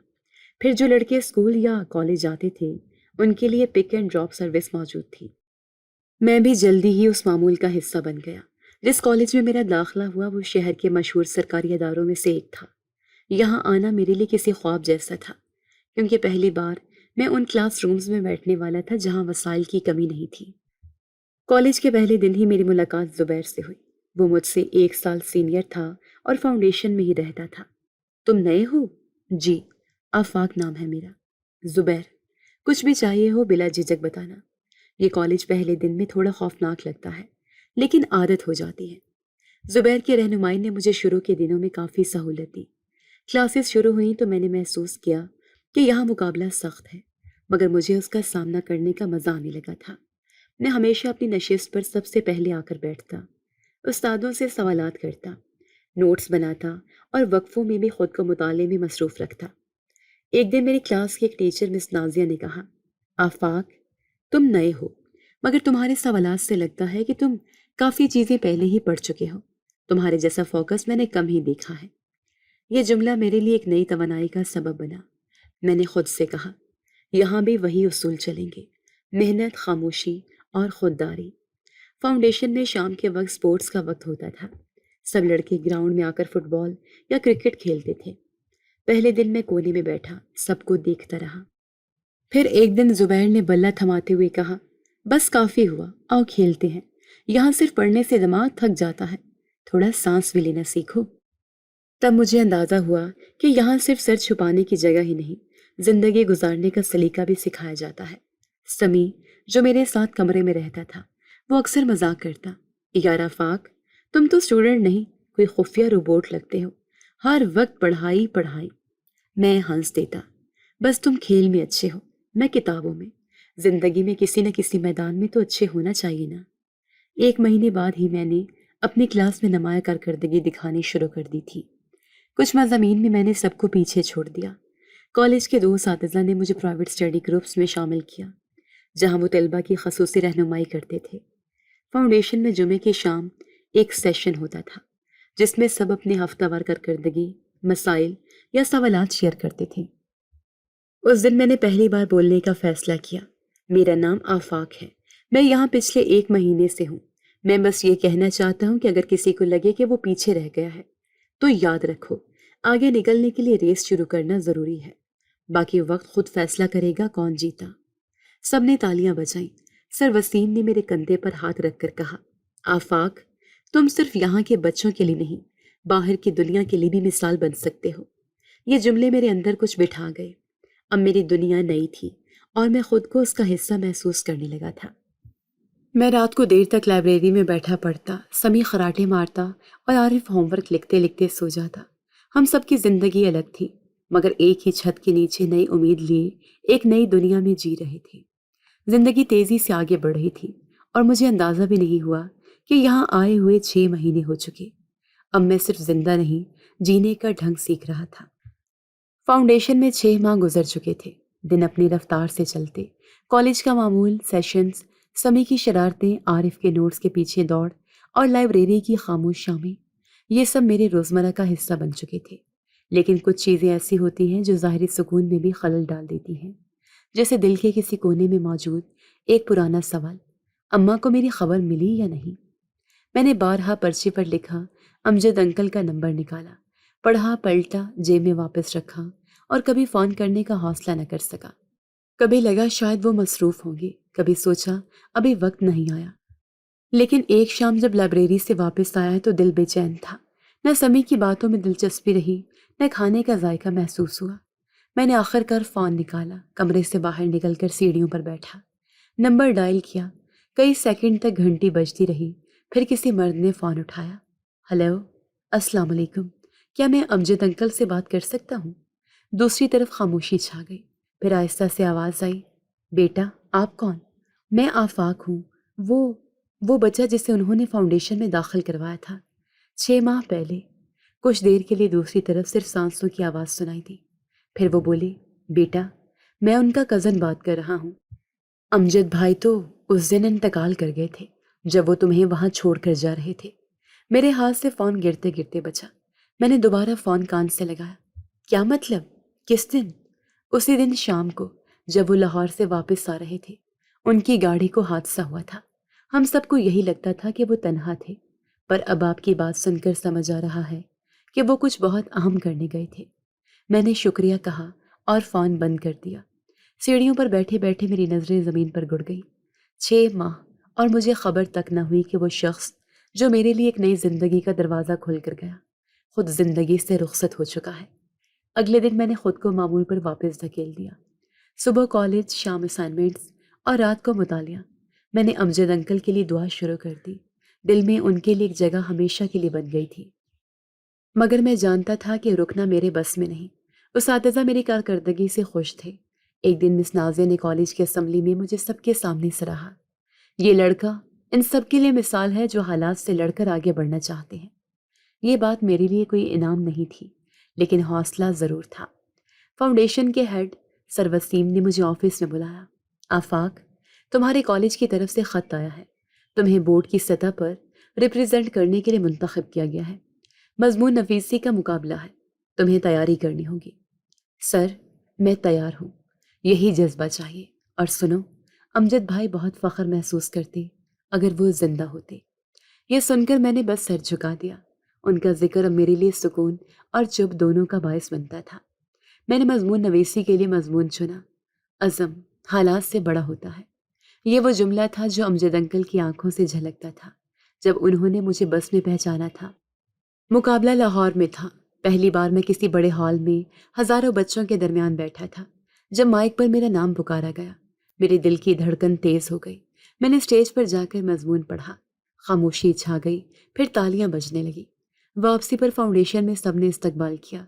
پھر جو لڑکے اسکول یا کالج جاتے تھے ان کے لیے پک اینڈ ڈراپ سروس موجود تھی۔ میں بھی جلدی ہی اس معمول کا حصہ بن گیا۔ جس کالج میں میرا داخلہ ہوا وہ شہر کے مشہور سرکاری اداروں میں سے ایک تھا۔ یہاں آنا میرے لیے کسی خواب جیسا تھا، کیونکہ پہلی بار میں ان کلاس رومز میں بیٹھنے والا تھا جہاں وسائل کی کمی نہیں تھی۔ کالج کے پہلے دن ہی میری ملاقات زبیر سے ہوئی۔ وہ مجھ سے 1 سال سینئر تھا اور فاؤنڈیشن میں ہی رہتا تھا۔ تم نئے ہو؟ جی، آفاق نام ہے میرا۔ زبیر، کچھ بھی چاہیے ہو بلا جھجک بتانا۔ یہ کالج پہلے دن میں تھوڑا خوفناک لگتا ہے، لیکن عادت ہو جاتی ہے۔ زبیر کی رہنمائی نے مجھے شروع کے دنوں میں کافی سہولت دی۔ کلاسز شروع ہوئیں تو میں نے محسوس کیا کہ یہاں مقابلہ سخت ہے، مگر مجھے اس کا سامنا کرنے کا مزہ آنے لگا تھا۔ میں ہمیشہ اپنی نشست پر سب سے پہلے آ کر بیٹھتا، استادوں سے سوالات کرتا، نوٹس بناتا اور وقفوں میں بھی خود کو مطالعے میں مصروف رکھتا۔ ایک دن میری کلاس کی ایک ٹیچر مس نازیہ نے کہا، آفاق، تم نئے ہو، مگر تمہارے سوالات سے لگتا ہے کہ تم کافی چیزیں پہلے ہی پڑھ چکے ہو۔ تمہارے جیسا فوکس میں نے کم ہی دیکھا ہے۔ یہ جملہ میرے لیے ایک نئی توانائی کا سبب بنا۔ میں نے خود سے کہا، یہاں بھی وہی اصول چلیں گے، محنت، خاموشی اور خودداری۔ فاؤنڈیشن میں شام کے وقت سپورٹس کا وقت ہوتا تھا۔ سب لڑکے گراؤنڈ میں آ کر فٹ بال یا کرکٹ کھیلتے تھے۔ پہلے دن میں کونے میں بیٹھا سب کو دیکھتا رہا۔ پھر ایک دن زبیر نے بلہ تھماتے ہوئے کہا، بس کافی ہوا، آؤ کھیلتے ہیں۔ یہاں صرف پڑھنے سے دماغ تھک جاتا ہے، تھوڑا سانس بھی لینا سیکھو۔ تب مجھے اندازہ ہوا کہ یہاں صرف سر چھپانے کی جگہ ہی نہیں، زندگی گزارنے کا سلیقہ بھی سکھایا جاتا ہے۔ سمی، جو میرے ساتھ کمرے میں رہتا تھا، وہ اکثر مذاق کرتا، یار آفاق، تم تو اسٹوڈنٹ نہیں، کوئی خفیہ روبوٹ لگتے ہو، ہر وقت پڑھائی پڑھائی۔ میں ہنس دیتا، بس تم کھیل میں اچھے ہو، میں کتابوں میں۔ زندگی میں کسی نہ کسی میدان میں تو اچھے ہونا چاہیے نا۔ 1 مہینے بعد ہی میں نے اپنی کلاس میں نمایاں کارکردگی دکھانی شروع کر دی تھی۔ کچھ مضامین میں نے سب کو پیچھے چھوڑ دیا۔ کالج کے 2 اساتذہ نے مجھے پرائیویٹ اسٹڈی گروپس میں شامل کیا، جہاں وہ طلبہ کی خصوصی رہنمائی کرتے تھے۔ فاؤنڈیشن میں جمعے کی شام ایک سیشن ہوتا تھا، جس میں سب اپنے ہفتہ وار کارکردگی، مسائل یا سوالات شیئر کرتے تھے۔ اس دن میں نے پہلی بار بولنے کا فیصلہ کیا۔ میرا نام آفاق ہے، میں یہاں پچھلے 1 مہینے سے ہوں۔ میں بس یہ کہنا چاہتا ہوں کہ اگر کسی کو لگے کہ وہ پیچھے رہ گیا ہے تو یاد رکھو، آگے نکلنے کے لیے ریس شروع کرنا ضروری ہے، باقی وقت خود فیصلہ کرے گا کون جیتا۔ سب نے تالیاں بجائیں۔ سر وسیم نے میرے کندھے پر ہاتھ رکھ کر کہا، آفاق، تم صرف یہاں کے بچوں کے لیے نہیں، باہر کی دنیا کے لیے بھی مثال بن سکتے ہو۔ یہ جملے میرے اندر کچھ بٹھا گئے۔ اب میری دنیا نئی تھی اور میں خود کو اس کا حصہ محسوس کرنے لگا تھا۔ میں رات کو دیر تک لائبریری میں بیٹھا پڑھتا، سمی خراٹے مارتا اور عارف ہوم ورک لکھتے لکھتے سو جاتا۔ ہم سب کی زندگی الگ تھی، مگر ایک ہی چھت کے نیچے نئی امید لیے ایک نئی دنیا میں جی رہے تھے۔ زندگی تیزی سے آگے بڑھ رہی تھی اور مجھے اندازہ بھی نہیں ہوا کہ یہاں آئے ہوئے 6 مہینے ہو چکے۔ اب میں صرف زندہ نہیں، جینے کا ڈھنگ سیکھ رہا تھا۔ فاؤنڈیشن میں 6 ماہ گزر چکے تھے۔ دن اپنی رفتار سے چلتے، کالج کا معمول، سیشنز، سمی کی شرارتیں، عارف کے نوٹس کے پیچھے دوڑ اور لائبریری کی خاموش شامیں، یہ سب میرے روزمرہ کا حصہ بن چکے تھے۔ لیکن کچھ چیزیں ایسی ہوتی ہیں جو ظاہری سکون میں بھی خلل ڈال دیتی ہیں، جیسے دل کے کسی کونے میں موجود ایک پرانا سوال، اماں کو میری خبر ملی یا نہیں؟ میں نے بارہا پرچی پر لکھا، امجد انکل کا نمبر نکالا، پڑھا پلٹا، جیب میں واپس رکھا، اور کبھی فون کرنے کا حوصلہ نہ کر سکا۔ کبھی لگا شاید وہ مصروف ہوں گے، کبھی سوچا ابھی وقت نہیں آیا۔ لیکن ایک شام جب لائبریری سے واپس آیا تو دل بے چین تھا، نہ سمی کی باتوں میں دلچسپی رہی، نہ کھانے کا ذائقہ محسوس ہوا۔ میں نے آخر کار فون نکالا، کمرے سے باہر نکل کر سیڑھیوں پر بیٹھا، نمبر ڈائل کیا، کئی سیکنڈ تک گھنٹی بجتی رہی، پھر کسی مرد نے فون اٹھایا۔ ہیلو، السلام علیکم، کیا میں امجد انکل سے بات کر سکتا ہوں؟ دوسری طرف خاموشی چھا گئی، پھر آہستہ سے آواز آئی، بیٹا آپ کون؟ میں آفاق ہوں، وہ بچہ جسے انہوں نے فاؤنڈیشن میں داخل کروایا تھا 6 ماہ پہلے۔ کچھ دیر کے لیے دوسری طرف صرف سانسوں کی آواز سنائی دی، پھر وہ بولی، بیٹا میں ان کا کزن بات کر رہا ہوں۔ امجد بھائی تو اس دن انتقال کر گئے تھے جب وہ تمہیں وہاں چھوڑ کر جا رہے تھے۔ میرے ہاتھ سے فون گرتے گرتے بچا۔ میں نے دوبارہ فون کان سے لگایا۔ کیا مطلب؟ کس دن؟ اسی دن شام کو جب وہ لاہور سے واپس آ رہے تھے، ان کی گاڑی کو حادثہ ہوا تھا۔ ہم سب کو یہی لگتا تھا کہ وہ تنہا تھے، پر اب آپ کی بات سن کر سمجھ آ رہا ہے کہ وہ کچھ بہت اہم کرنے گئے تھے۔ میں نے شکریہ کہا اور فون بند کر دیا۔ سیڑھیوں پر بیٹھے بیٹھے میری نظریں زمین پر گڑ گئی۔ 6 ماہ اور مجھے خبر تک نہ ہوئی کہ وہ شخص جو میرے لیے ایک نئی زندگی کا دروازہ کھول کر گیا، خود زندگی سے رخصت ہو چکا ہے۔ اگلے دن میں نے خود کو معمول پر واپس دھکیل دیا۔ صبح کالج، شام اسائنمنٹس اور رات کو مطالعہ۔ میں نے امجد انکل کے لیے دعا شروع کر دی۔ دل میں ان کے لیے ایک جگہ ہمیشہ کے لیے بن گئی تھی، مگر میں جانتا تھا کہ رکنا میرے بس میں نہیں۔ اساتذہ میری کارکردگی سے خوش تھے۔ ایک دن مس نازیہ نے کالج کی اسمبلی میں مجھے سب کے سامنے سراہا، یہ لڑکا ان سب کے لیے مثال ہے جو حالات سے لڑ کر آگے بڑھنا چاہتے ہیں۔ یہ بات میرے لیے کوئی انعام نہیں تھی، لیکن حوصلہ ضرور تھا۔ فاؤنڈیشن کے ہیڈ سر وسیم نے مجھے آفس میں بلایا۔ آفاق، تمہارے کالج کی طرف سے خط آیا ہے، تمہیں بورڈ کی سطح پر ریپرزینٹ کرنے کے لیے منتخب کیا گیا ہے۔ مضمون نویسی کا مقابلہ ہے، تمہیں تیاری کرنی ہوگی۔ سر، میں تیار ہوں، یہی جذبہ چاہیے۔ اور سنو، امجد بھائی بہت فخر محسوس کرتے اگر وہ زندہ ہوتے۔ یہ سن کر میں نے بس سر جھکا دیا۔ ان کا ذکر اب میرے لیے سکون اور چپ دونوں کا باعث بنتا تھا۔ میں نے مضمون نویسی کے لیے مضمون چنا، عزم حالات سے بڑا ہوتا ہے۔ یہ وہ جملہ تھا جو امجد انکل کی آنکھوں سے جھلکتا تھا جب انہوں نے مجھے بس میں پہچانا تھا۔ مقابلہ لاہور میں تھا۔ پہلی بار میں کسی بڑے ہال میں ہزاروں بچوں کے درمیان بیٹھا تھا۔ جب مائک پر میرا نام پکارا گیا، میرے دل کی دھڑکن تیز ہو گئی۔ میں نے اسٹیج پر جا کر مضمون پڑھا، خاموشی چھا گئی، پھر تالیاں بجنے لگی۔ واپسی پر فاؤنڈیشن میں سب نے استقبال کیا۔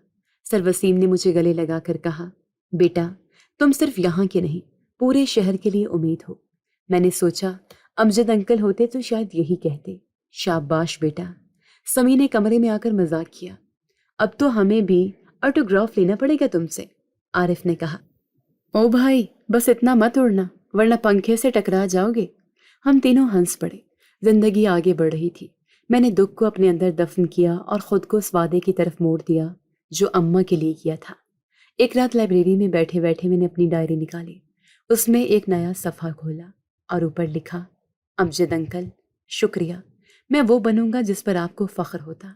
سر وسیم نے مجھے گلے لگا کر کہا، بیٹا تم صرف یہاں کے نہیں، پورے شہر کے لیے امید ہو۔ میں نے سوچا امجد انکل ہوتے تو شاید یہی کہتے، شاباش بیٹا۔ سمی نے کمرے میں آ کر مذاق کیا، اب تو ہمیں بھی آٹوگراف لینا پڑے گا تم سے۔ عارف نے کہا، او بھائی بس اتنا مت اڑنا ورنہ پنکھے سے ٹکرا جاؤ گے۔ ہم تینوں ہنس پڑے۔ زندگی آگے بڑھ رہی تھی۔ میں نے دکھ کو اپنے اندر دفن کیا اور خود کو اس وعدے کی طرف موڑ دیا جو اماں کے لیے کیا تھا۔ ایک رات لائبریری میں بیٹھے بیٹھے میں نے اپنی ڈائری نکالی، اس میں ایک نیا صفحہ کھولا اور اوپر لکھا، امجد انکل شکریہ، میں وہ بنوں گا جس پر آپ کو فخر ہوتا۔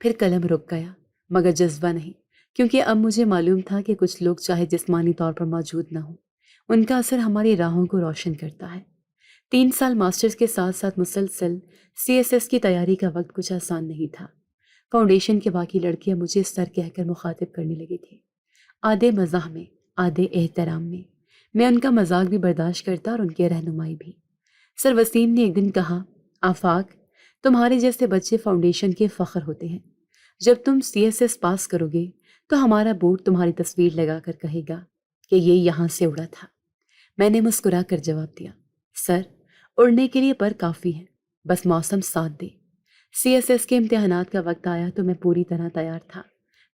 پھر قلم رک گیا، مگر جذبہ نہیں، کیونکہ اب مجھے معلوم تھا کہ کچھ لوگ چاہے جسمانی طور پر موجود نہ ہوں، ان کا اثر ہماری راہوں کو روشن کرتا ہے۔ 3 سال ماسٹرز کے ساتھ ساتھ مسلسل CSS کی تیاری کا وقت کچھ آسان نہیں تھا۔ فاؤنڈیشن کے باقی لڑکیاں مجھے سر کہہ کر مخاطب کرنے لگی تھیں، آدھے مزاح میں آدھے احترام میں۔ میں ان کا مذاق بھی برداشت کرتا اور ان کی رہنمائی بھی۔ سر وسیم نے ایک دن کہا، آفاق تمہارے جیسے بچے فاؤنڈیشن کے فخر ہوتے ہیں۔ جب تم CSS پاس کرو گے تو ہمارا بورڈ تمہاری تصویر لگا کر کہے گا کہ یہ یہاں سے اڑا تھا۔ میں نے مسکرا کر جواب دیا، سر اڑنے کے لیے پر کافی ہے، بس موسم ساتھ دے۔ CSS کے امتحانات کا وقت آیا تو میں پوری طرح تیار تھا۔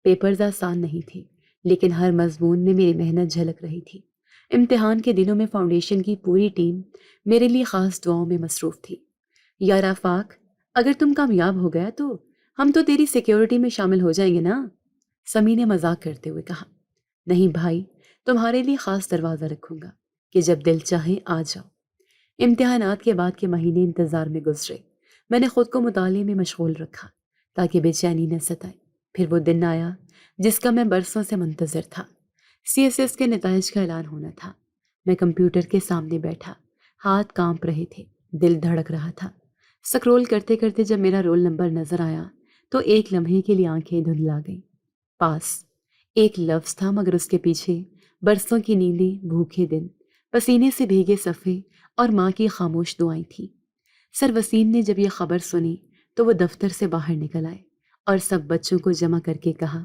پیپرز آسان نہیں تھے، لیکن ہر مضمون میں میری محنت جھلک رہی تھی۔ امتحان کے دنوں میں فاؤنڈیشن کی پوری ٹیم میرے لیے خاص دعاؤں میں مصروف تھی۔ یار آفاق، اگر تم کامیاب ہو گیا تو ہم تو تیری سیکیورٹی میں شامل ہو جائیں گے نا؟ سمی نے مذاق کرتے ہوئے کہا، نہیں بھائی، تمہارے لیے خاص دروازہ رکھوں گا کہ جب دل چاہے آ جاؤ۔ امتحانات کے بعد کے مہینے انتظار میں گزرے۔ میں نے خود کو مطالعے میں مشغول رکھا تاکہ بے چینی نہ ستائے۔ پھر وہ دن آیا جس کا میں برسوں سے منتظر تھا۔ CSS کے نتائج کا اعلان ہونا تھا۔ میں کمپیوٹر کے سامنے بیٹھا، ہاتھ کانپ رہے تھے، دل دھڑک رہا تھا۔ سکرول کرتے کرتے جب میرا رول نمبر نظر آیا تو ایک لمحے کے لیے آنکھیں دھندلا گئیں۔ پاس ایک لفظ تھا، مگر اس کے پیچھے برسوں کی نیندیں، بھوکے دن، پسینے سے بھیگے صفحے اور ماں کی خاموش دعائیں تھیں۔ سر وسیم نے جب یہ خبر سنی تو وہ دفتر سے باہر نکل آئے اور سب بچوں کو جمع کر کے کہا،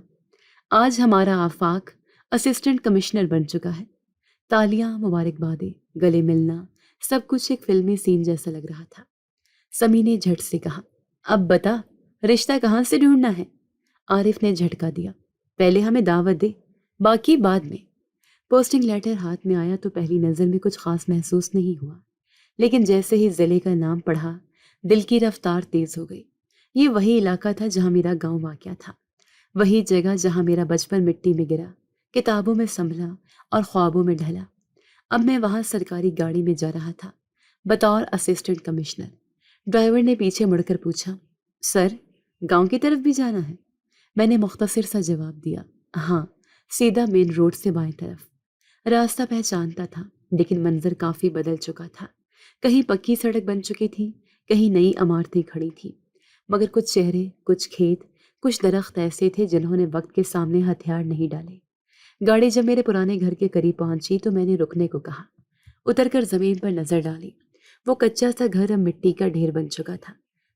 آج ہمارا آفاق اسسٹنٹ کمشنر بن چکا ہے۔ تالیاں، مبارکبادیں، گلے ملنا، سب کچھ ایک فلمی سین جیسا لگ رہا تھا۔ سمی نے جھٹ سے کہا، اب بتا رشتہ کہاں سے ڈھونڈنا ہے؟ عارف نے جھٹکا دیا، پہلے ہمیں دعوت دے، باقی بعد میں۔ پوسٹنگ لیٹر ہاتھ میں آیا تو پہلی نظر میں کچھ خاص محسوس نہیں ہوا، لیکن جیسے ہی ضلع کا نام پڑھا دل کی رفتار تیز ہو گئی۔ یہ وہی علاقہ تھا جہاں میرا گاؤں واقع تھا، وہی جگہ جہاں میرا بچپن مٹی میں گرا، کتابوں میں سنبھلا اور خوابوں میں ڈھلا۔ اب میں وہاں سرکاری گاڑی میں جا رہا تھا بطور اسسٹنٹ کمشنر۔ ڈرائیور نے پیچھے مڑ کر پوچھا، سر گاؤں کی طرف بھی جانا ہے؟ میں نے مختصر سا جواب دیا، ہاں، سیدھا مین روڈ سے بائیں طرف۔ راستہ پہچانتا تھا لیکن منظر کافی بدل چکا تھا۔ کہیں پکی سڑک بن چکی تھی، کہیں نئی عمارتیں کھڑی تھیں، مگر کچھ چہرے، کچھ کھیت، کچھ درخت ایسے تھے جنہوں نے وقت کے سامنے ہتھیار نہیں ڈالے۔ گاڑی جب میرے پرانے گھر کے قریب پہنچی تو میں نے رکنے کو کہا۔ اتر کر زمین پر نظر ڈالی۔ وہ کچا سا گھر اب مٹی کا ڈھیر بن چکا تھا۔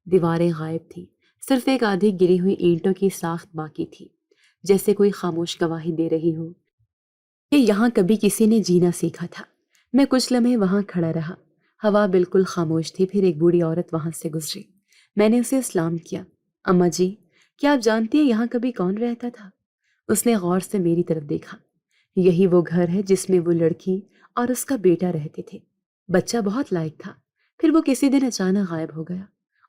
دیواریں غائب تھیں، صرف ایک آدھی گری ہوئی اینٹوں کی ساخت باقی تھی، جیسے کوئی خاموش گواہی دے رہی ہو کہ یہاں کبھی کسی نے جینا سیکھا تھا۔ میں کچھ لمحے وہاں کھڑا رہا۔ ہوا بالکل خاموش تھی۔ پھر ایک بوڑھی عورت وہاں سے گزری۔ میں نے اسے سلام کیا، اماں جی، کیا آپ جانتی ہیں یہاں کبھی کون رہتا تھا؟ اس نے غور سے میری طرف دیکھا۔ یہی وہ گھر ہے جس میں وہ لڑکی اور اس کا بیٹا رہتے تھے۔ بچہ بہت لائق تھا۔ پھر وہ کسی دن اچانک غائب ہو گیا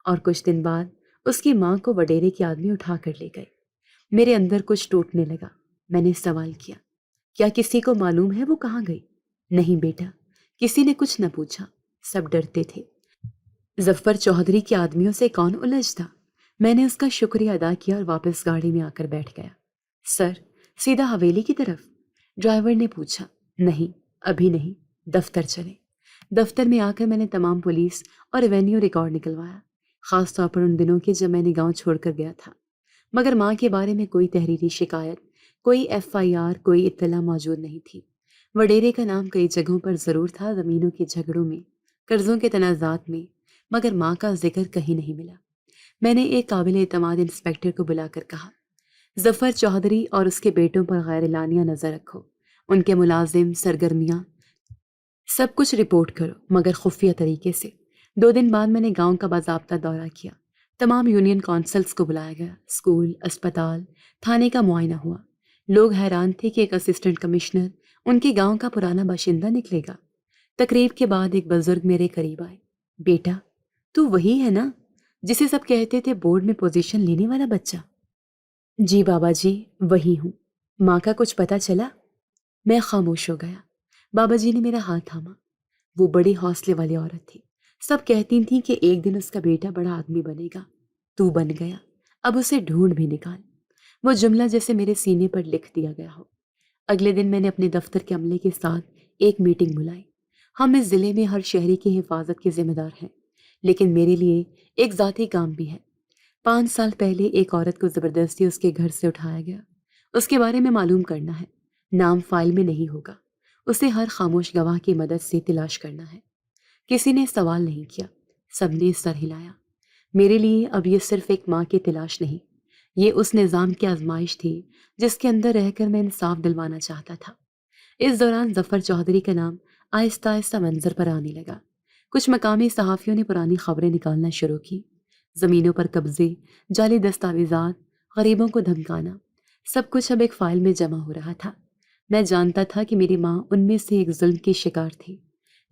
اور کچھ دن بعد اس کی ماں کو وڈیرے کے آدمی اٹھا کر لے گئے۔ میرے اندر کچھ ٹوٹنے لگا۔ میں نے سوال کیا کسی کو معلوم ہے وہ کہاں گئی؟ نہیں بیٹا، کسی نے کچھ نہ پوچھا، سب ڈرتے تھے۔ ظفر چودھری کے آدمیوں سے کون الجھتا؟ میں نے اس کا شکریہ ادا کیا اور واپس گاڑی میں آ کر بیٹھ گیا۔ سر سیدھا حویلی کی طرف؟ ڈرائیور نے پوچھا۔ نہیں، ابھی نہیں، دفتر چلیں۔ دفتر میں آ کر میں نے تمام پولیس اور ریونیو ریکارڈ نکلوایا، خاص طور پر ان دنوں کے جب میں نے گاؤں چھوڑ کر گیا تھا۔ مگر ماں کے بارے میں کوئی تحریری شکایت، کوئی FIR، کوئی اطلاع موجود نہیں تھی۔ وڈیرے کا نام کئی جگہوں پر ضرور تھا، زمینوں کے جھگڑوں میں، قرضوں کے تنازعات میں، مگر ماں کا ذکر کہیں نہیں ملا۔ میں نے ایک قابل اعتماد انسپیکٹر کو بلا کر کہا، ظفر چودھری اور اس کے بیٹوں پر غیر اعلانیہ نظر رکھو، ان کے ملازم، سرگرمیاں، سب کچھ رپورٹ کرو، مگر خفیہ طریقے سے۔ 2 دن بعد میں نے گاؤں کا باضابطہ دورہ کیا۔ تمام یونین کونسلز کو بلایا گیا، اسکول، اسپتال، تھانے کا معائنہ ہوا۔ لوگ حیران تھے کہ ایک اسسٹنٹ کمشنر ان کے گاؤں کا پرانا باشندہ نکلے گا۔ تقریب کے بعد ایک بزرگ میرے قریب آئے، بیٹا تو وہی ہے نا جسے سب کہتے تھے بورڈ میں پوزیشن لینے والا بچہ؟ جی بابا جی، وہی ہوں۔ ماں کا کچھ پتہ چلا؟ میں خاموش ہو گیا۔ بابا جی نے میرا ہاتھ تھاما۔ وہ بڑی حوصلے والی عورت تھی۔ سب کہتی تھیں کہ ایک دن اس کا بیٹا بڑا آدمی بنے گا۔ تو بن گیا، اب اسے ڈھونڈ بھی نکال۔ وہ جملہ جیسے میرے سینے پر لکھ دیا گیا ہو۔ اگلے دن میں نے اپنے دفتر کے عملے کے ساتھ ایک میٹنگ بلائی۔ ہم اس ضلع میں ہر شہری کی حفاظت کے ذمہ دار ہیں، لیکن میرے لیے ایک ذاتی کام بھی ہے۔ 5 سال پہلے ایک عورت کو زبردستی اس کے گھر سے اٹھایا گیا۔ اس کے بارے میں معلوم کرنا ہے۔ نام فائل میں نہیں ہوگا، اسے ہر خاموش گواہ کی مدد سے تلاش کرنا ہے۔ کسی نے سوال نہیں کیا، سب نے سر ہلایا۔ میرے لیے اب یہ صرف ایک ماں کی تلاش نہیں، یہ اس نظام کی آزمائش تھی جس کے اندر رہ کر میں انصاف دلوانا چاہتا تھا۔ اس دوران ظفر چودھری کا نام آہستہ آہستہ منظر پر آنے لگا۔ کچھ مقامی صحافیوں نے پرانی خبریں نکالنا شروع کی، زمینوں پر قبضے، جعلی دستاویزات، غریبوں کو دھمکانا، سب کچھ اب ایک فائل میں جمع ہو رہا تھا۔ میں جانتا تھا کہ میری ماں ان میں سے ایک ظلم کی شکار تھی،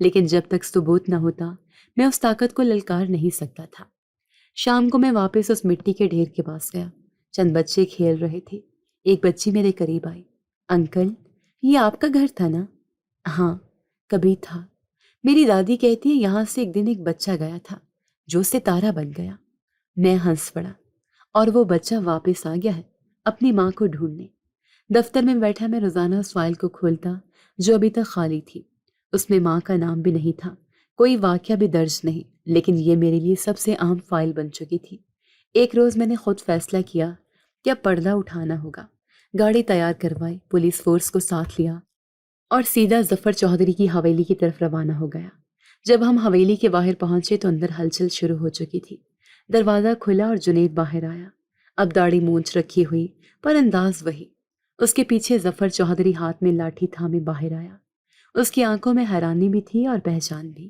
لیکن جب تک ثبوت نہ ہوتا میں اس طاقت کو للکار نہیں سکتا تھا۔ شام کو میں واپس اس مٹی کے ڈھیر کے پاس گیا۔ چند بچے کھیل رہے تھے۔ ایک بچی میرے قریب آئی، انکل یہ آپ کا گھر تھا نا؟ ہاں، کبھی تھا۔ میری دادی کہتی ہے یہاں سے ایک دن ایک بچہ گیا تھا جو ستارہ بن گیا۔ میں ہنس پڑا۔ اور وہ بچہ واپس آ گیا ہے اپنی ماں کو ڈھونڈنے۔ دفتر میں بیٹھا میں روزانہ اس فائل کو کھولتا جو ابھی تک خالی تھی۔ اس میں ماں کا نام بھی نہیں تھا، کوئی واقعہ بھی درج نہیں، لیکن یہ میرے لیے سب سے اہم فائل بن چکی تھی۔ ایک روز میں نے خود فیصلہ کیا کہ اب پردہ اٹھانا ہوگا۔ گاڑی تیار کروائی، پولیس فورس کو ساتھ لیا اور سیدھا ظفر چودھری کی حویلی کی طرف روانہ ہو گیا۔ جب ہم حویلی کے باہر پہنچے تو اندر ہلچل شروع ہو چکی تھی۔ دروازہ کھلا اور جنید باہر آیا، اب داڑھی مونچھ رکھی ہوئی پر انداز وہی۔ اس کے پیچھے ظفر چودھری ہاتھ میں لاٹھی تھامے باہر آیا۔ اس کی آنکھوں میں حیرانی بھی تھی اور پہچان بھی۔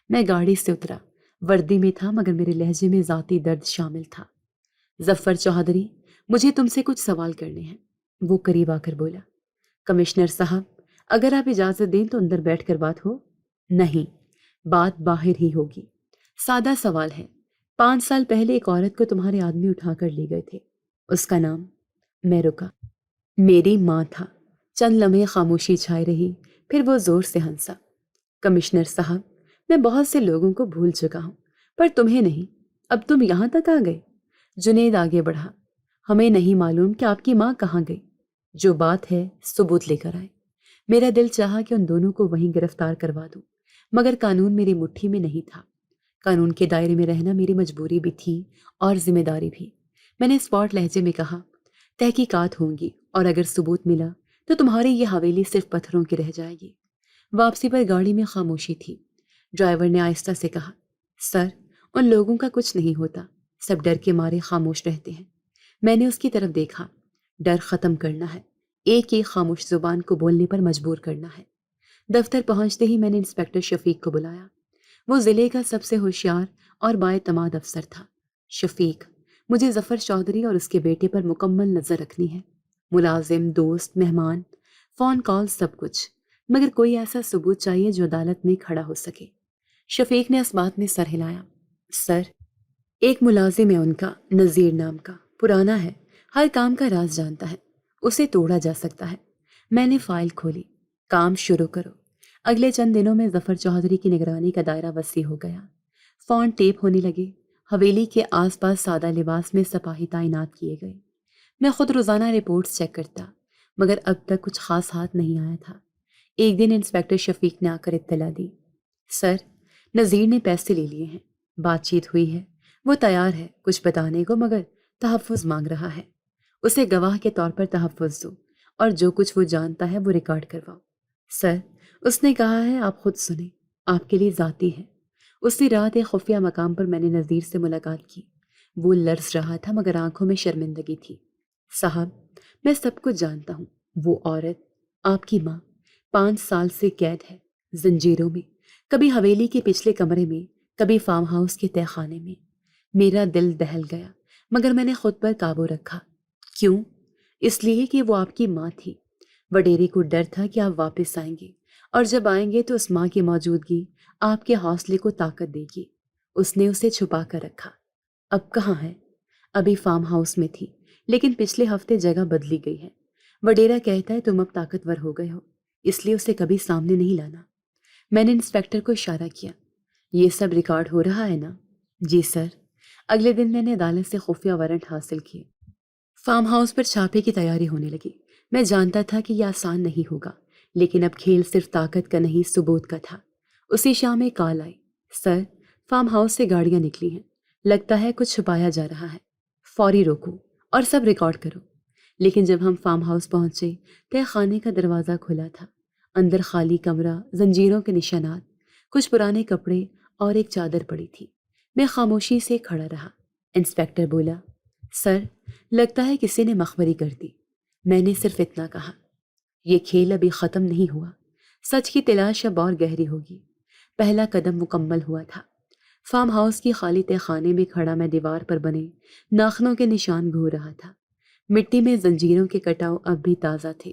میں گاڑی سے اترا، وردی میں تھا مگر میرے لہجے میں ذاتی درد شامل تھا۔ ظفر چودھری، مجھے تم سے کچھ سوال کرنے ہیں۔ وہ قریب آ کر بولا۔ کمشنر صاحب، اگر آپ اجازت دیں تو اندر بیٹھ کر بات ہو؟ نہیں، بات باہر ہی ہوگی۔ سادہ سوال ہے، 5 سال پہلے ایک عورت کو تمہارے آدمی اٹھا کر لے گئے تھے، اس کا نام؟ میں رکا۔ میری ماں تھا۔ چند لمحے خاموشی چھائی رہی، پھر وہ زور سے ہنسا۔ کمشنر صاحب، میں بہت سے لوگوں کو بھول چکا ہوں پر تمہیں نہیں۔ اب تم یہاں تک آ گئے؟ جنید آگے بڑھا۔ ہمیں نہیں معلوم کہ آپ کی ماں کہاں گئی۔ جو بات ہے ثبوت لے کر آئے۔ میرا دل چاہا کہ ان دونوں کو وہیں گرفتار کروا دوں، مگر قانون میری مٹھی میں نہیں تھا۔ قانون کے دائرے میں رہنا میری مجبوری بھی تھی اور ذمہ داری بھی۔ میں نے اسپاٹ لہجے میں کہا، تحقیقات ہوں گی اور اگر ثبوت ملا تو تمہاری یہ حویلی صرف پتھروں کی رہ جائے گی۔ واپسی پر گاڑی میں خاموشی تھی۔ ڈرائیور نے آہستہ سے کہا، سر، ان لوگوں کا کچھ نہیں ہوتا، سب ڈر کے مارے خاموش رہتے ہیں۔ میں نے اس کی طرف دیکھا۔ ڈر ختم کرنا ہے، ایک ایک خاموش زبان کو بولنے پر مجبور کرنا ہے۔ دفتر پہنچتے ہی میں نے انسپکٹر شفیق کو بلایا۔ وہ ضلع کا سب سے ہوشیار اور بااعتماد افسر تھا۔ شفیق، مجھے ظفر چودھری اور اس کے بیٹے پر مکمل نظر رکھنی ہے۔ ملازم، دوست، مہمان، فون کال، سب کچھ، مگر کوئی ایسا ثبوت چاہیے جو عدالت میں کھڑا ہو سکے۔ شفیق نے اس بات میں سر ہلایا۔ سر، ایک ملازم ہے ان کا، نذیر نام کا، پرانا ہے، ہر کام کا راز جانتا ہے، اسے توڑا جا سکتا ہے۔ میں نے فائل کھولی۔ کام شروع کرو۔ اگلے چند دنوں میں ظفر چودھری کی نگرانی کا دائرہ وسیع ہو گیا۔ فون ٹیپ ہونے لگے۔ حویلی کے آس پاس سادہ لباس میں سپاہی تعینات کیے گئے۔ میں خود روزانہ رپورٹس چیک کرتا، مگر اب تک کچھ خاص ہاتھ نہیں آیا تھا۔ ایک دن انسپکٹر شفیق نے آ کر اطلاع دی، سر، نذیر نے پیسے لے لیے ہیں، بات چیت ہوئی ہے، وہ تیار ہے کچھ بتانے کو مگر تحفظ مانگ رہا ہے۔ اسے گواہ کے طور پر تحفظ دو اور جو کچھ وہ جانتا ہے وہ ریکارڈ کرواؤ۔ سر، اس نے کہا ہے آپ خود سنیں، آپ کے لیے ذاتی ہے۔ اسی رات ایک خفیہ مقام پر میں نے نذیر سے ملاقات کی۔ وہ لرز رہا تھا مگر آنکھوں میں شرمندگی تھی۔ صاحب، میں سب کچھ جانتا ہوں۔ وہ عورت، آپ کی ماں، 5 سال سے قید ہے، زنجیروں میں، کبھی حویلی کے پچھلے کمرے میں، کبھی فارم ہاؤس کے تہہ خانے میں۔ میرا دل دہل گیا مگر میں نے خود پر قابو رکھا۔ کیوں؟ اس لیے کہ وہ آپ کی ماں تھی۔ وڈیرے کو ڈر تھا کہ آپ واپس آئیں گے اور جب آئیں گے تو اس ماں کی موجودگی آپ کے حوصلے کو طاقت دے گی۔ اس نے اسے چھپا کر رکھا۔ اب کہاں ہے؟ ابھی فارم ہاؤس میں تھی لیکن پچھلے ہفتے جگہ بدلی گئی ہے۔ وڈیرا کہتا ہے تم اب طاقتور ہو گئے ہو، اس لیے اسے کبھی سامنے نہیں لانا۔ میں نے انسپکٹر کو اشارہ کیا۔ یہ سب ریکارڈ ہو رہا ہے نا؟ جی سر۔ اگلے دن میں نے عدالت سے خفیہ وارنٹ حاصل کیے۔ فارم ہاؤس پر چھاپے کی تیاری ہونے لگی۔ میں جانتا تھا کہ یہ آسان نہیں ہوگا، لیکن اب کھیل صرف طاقت کا نہیں ثبوت کا تھا۔ اسی شام ایک کال آئی، سر، فارم ہاؤس سے گاڑیاں نکلی ہیں، لگتا ہے کچھ چھپایا جا رہا ہے، فوری روکو اور سب ریکارڈ کرو۔ لیکن جب ہم فارم ہاؤس پہنچے، تہہ خانے کا دروازہ کھلا تھا۔ اندر خالی کمرہ، زنجیروں کے نشانات، کچھ پرانے کپڑے اور ایک چادر پڑی تھی۔ میں خاموشی سے کھڑا رہا۔ انسپکٹر بولا، سر، لگتا ہے کسی نے مخبری کر دی۔ میں نے صرف اتنا کہا۔ یہ کھیل ابھی ختم نہیں ہوا، سچ کی تلاش اب اور گہری ہوگی۔ پہلا قدم مکمل ہوا تھا۔ فارم ہاؤس کی خالی تہہ خانے میں کھڑا میں دیوار پر بنے ناخنوں کے نشان گھور رہا تھا۔ مٹی میں زنجیروں کے کٹاؤ اب بھی تازہ تھے۔